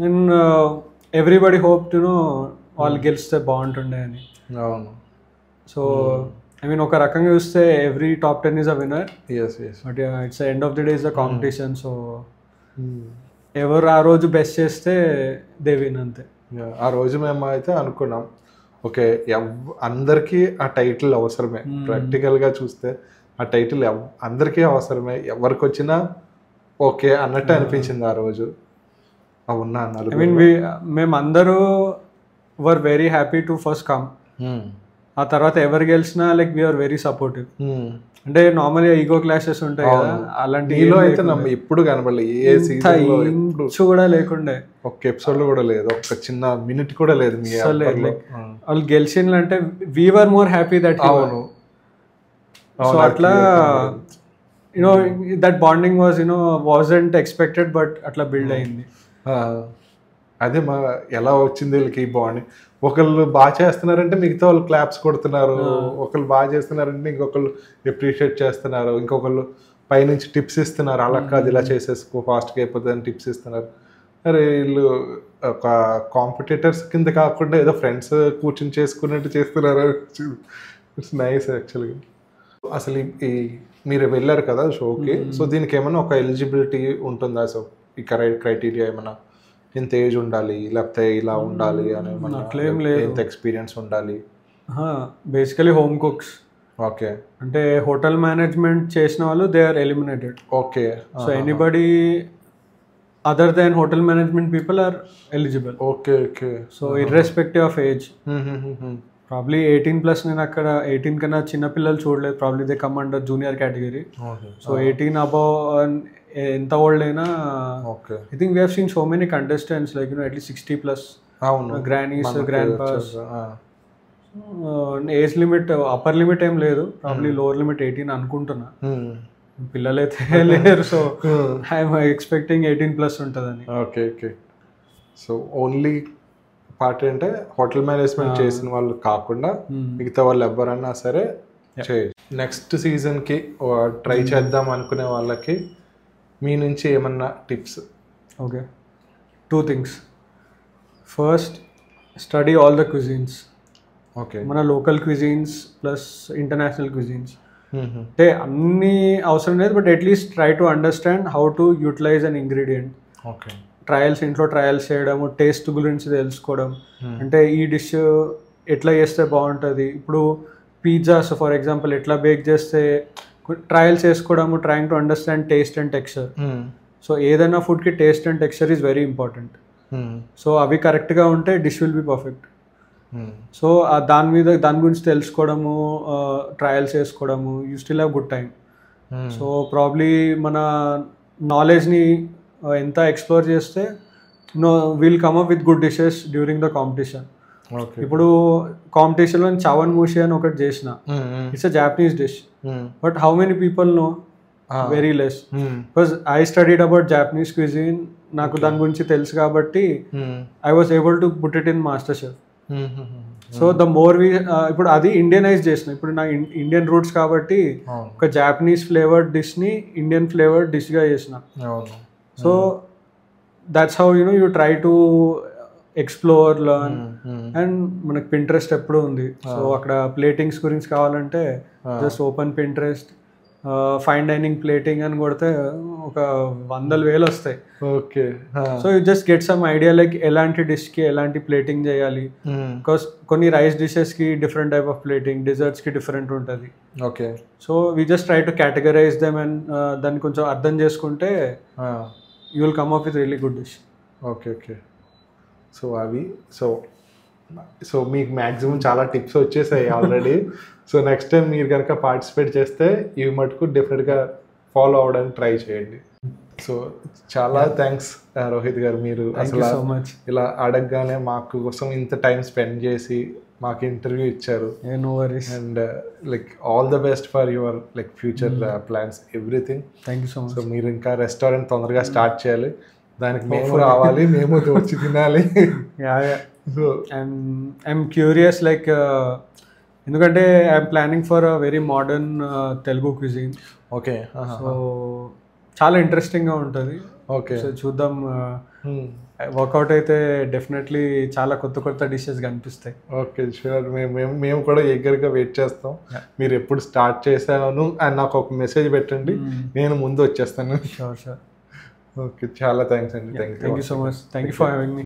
And everybody hope to know వాళ్ళు గెలిస్తే బాగుంటుండే అని. అవును. So I mean ఒక రకంగా చూస్తే every top 10 is a winner. But it's end of the day is a competition. So ఎవరు ఆ రోజు బెస్ట్ చేస్తే దే విన్ అంతే. ఆ రోజు మేము అయితే అనుకున్నాం, ఓకే అందరికీ ఆ టైటిల్ అవసరమే. ప్రాక్టికల్గా చూస్తే ఆ టైటిల్ అందరికీ అవసరమే, ఎవరికి వచ్చినా ఓకే అన్నట్టు అనిపించింది ఆ రోజు. అవునా అన్నారు. ఐ మీన్ మేమందరూ were very happy to first come. ఆ తర్వాత ఎవరు గెలిచినా లైక్ వీఆర్ వెరీ సపోర్టివ్. అంటే నార్మల్గా ఈగో క్లాషెస్ ఉంటాయి కదా, అలాంటి అయితే ఎప్పుడు కనబడలేదు. ఏ సీజన్ కూడా లేకుండే, ఒక్క ఎపిసోడ్ లో కూడా లేదు, ఒక్క చిన్న మినిట్ కూడా లేదు. వాళ్ళు గెలిచిందంటే వీఆర్ మోర్ హ్యాపీ దట్. అవును. సో అట్లా you know that bonding was you know wasn't expected, but అట్లా బిల్డ్ అయింది. అదే ఎలా వచ్చింది వీళ్ళకి ఈ బాండింగ్. ఒకళ్ళు బాగా చేస్తున్నారంటే మిగతా వాళ్ళు క్లాప్స్ కొడుతున్నారు, ఒకళ్ళు బాగా చేస్తున్నారంటే ఇంకొకళ్ళు అప్రిషియేట్ చేస్తున్నారు, ఇంకొకళ్ళు పైనుంచి టిప్స్ ఇస్తున్నారు, అలా కాదు ఇలా చేసేసుకో ఫాస్ట్గా అయిపోతుంది అని టిప్స్ ఇస్తున్నారు. అరే వీళ్ళు ఒక కాంపిటేటర్స్ కింద కాకుండా ఏదో ఫ్రెండ్స్ కూర్చొని చేసుకున్నట్టు చేస్తున్నారు. ఇట్స్ నైస్ యాక్చువల్గా. అసలు ఈ మీరు వెళ్ళారు కదా షోకి, సో దీనికి ఏమైనా ఒక ఎలిజిబిలిటీ ఉంటుందా? సో ఈ క్రైటీరియా ఏమైనా ఇంత ఏజ్ ఉండాలి లేకపోతే ఇలా ఉండాలి అని అట్లేం లేదు. ఎంత ఎక్స్పీరియన్స్ ఉండాలి? Basically home cooks. ఓకే. అంటే హోటల్ మేనేజ్మెంట్ చేసిన వాళ్ళు they are eliminated. Okay. So anybody other than hotel management people are eligible. Okay. Okay. So irrespective of age, probably 18+. నేను అక్కడ 18 కన్నా చిన్న పిల్లలు చూడలేదు. Probably they come under junior category. So 18 above ఎంత ఓల్డ్ అయినా. Okay. I think we have seen so many contestants like at least 60+. అవును. Grannies, grandpas. Age limit upper limit ఏం లేదు, ప్రాబ్లీ లోవర్ లిమిట్ 18 అనుకుంటున్నా. పిల్లలైతే లేరు. సో ఐఎమ్ ఎక్స్పెక్టింగ్ 18+ ఉంటుందని. Okay. Okay. So only part అంటే హోటల్ మేనేజ్మెంట్ చేసిన వాళ్ళు కాకుండా మిగతా వాళ్ళు ఎవరన్నా సరే చేయొచ్చు. నెక్స్ట్ సీజన్కి ట్రై చేద్దాం అనుకునే వాళ్ళకి మీ నుంచి ఏమన్నా tips? Okay, 2 things. First, study all the cuisines. Okay. మన local cuisines plus international cuisines. అంటే అన్నీ అవసరం లేదు, but at least try to understand how to utilise an ingredient. Okay. Trials, ఇంట్లో ట్రయల్స్ చేయడము, టేస్ట్ గురించి తెలుసుకోవడం. అంటే ఈ డిష్ ఎట్లా చేస్తే బాగుంటుంది. ఇప్పుడు పిజ్జాస్ ఫర్ ఎగ్జాంపుల్ ఎట్లా బేక్ చేస్తే ట్రయల్స్ చేసుకోవడము, trying to understand taste and texture. So ఏదైనా ఫుడ్కి taste and texture is very important. So అవి కరెక్ట్గా ఉంటే dish will be perfect. So దాని గురించి తెలుసుకోవడము, ట్రయల్స్ చేసుకోవడము, you still have good time. So probably మన నాలెడ్జ్ని ఎంత ఎక్స్ప్లోర్ చేస్తే will come up with good dishes during the competition. ఇప్పుడు కాంపిటీషన్లో చవన్ మూషి అని ఒకటి చేసిన. It's a Japanese dish, but how many people know? Very less. Because I studied about Japanese cuisine, నాకు దాని గురించి తెలుసు కాబట్టి I was able to put it in master chef. So the more ఇప్పుడు అది ఇండియనైజ్ చేసిన. ఇప్పుడు నా ఇండియన్ రూట్స్ కాబట్టి ఒక జాపనీస్ ఫ్లేవర్డ్ డిష్ని ఇండియన్ ఫ్లేవర్డ్ డిష్గా చేసిన. So that's how you try to explore, learn. And మనకు పింట్రెస్ట్ ఎప్పుడు ఉంది. సో అక్కడ ప్లేటింగ్స్ గురించి కావాలంటే just open Pinterest, fine dining plating అని కొడితే ఒక 100,000 వస్తాయి. Okay. So you just get some idea like ఎలాంటి డిష్కి ఎలాంటి ప్లేటింగ్ చేయాలి. బికాస్ కొన్ని రైస్ డిషెస్కి డిఫరెంట్ టైప్ ఆఫ్ ప్లేటింగ్, డిజర్ట్స్కి డిఫరెంట్ ఉంటుంది. Okay. So we just try to categorise them and దాన్ని కొంచెం అర్థం చేసుకుంటే you will come up with really good dish. Okay. Okay. So అవి సో మీకు మ్యాక్సిమం చాలా టిప్స్ వచ్చేసాయి ఆల్రెడీ. సో నెక్స్ట్ టైం మీరు కనుక పార్టిసిపేట్ చేస్తే ఇవి మటుకు డెఫినెట్గా ఫాలో అవ్వడానికి ట్రై చేయండి. సో చాలా థ్యాంక్స్ రోహిత్ గారు, మీరు అసలు ఇలా అడగగానే మాకు కోసం ఇంత టైం స్పెండ్ చేసి మాకు ఇంటర్వ్యూ ఇచ్చారు. No worries. And like all the best for your like future plans, everything. Thank you so much. So మీరు ఇంకా రెస్టారెంట్ తొందరగా స్టార్ట్ చేయాలి, దానికి మేము రావాలి, మేము వచ్చి తినాలి. సో ఐఎమ్ క్యూరియస్ లైక్ ఎందుకంటే I'm planning for a very modern Telugu cuisine. Okay. So చాలా ఇంట్రెస్టింగ్గా ఉంటుంది. ఓకే. సో చూద్దాం, వర్కౌట్ అయితే డెఫినెట్లీ చాలా కొత్త కొత్త డిషెస్ కనిపిస్తాయి. Okay, sure. మేము కూడా ఎగ్గరగా వెయిట్ చేస్తాం. మీరు ఎప్పుడు స్టార్ట్ చేశాను అని నాకు ఒక మెసేజ్ పెట్టండి, నేను ముందు వచ్చేస్తాను. Sure sure. ఓకే, చాలా థ్యాంక్స్ అండి. Thank you so much. Thank you for having me.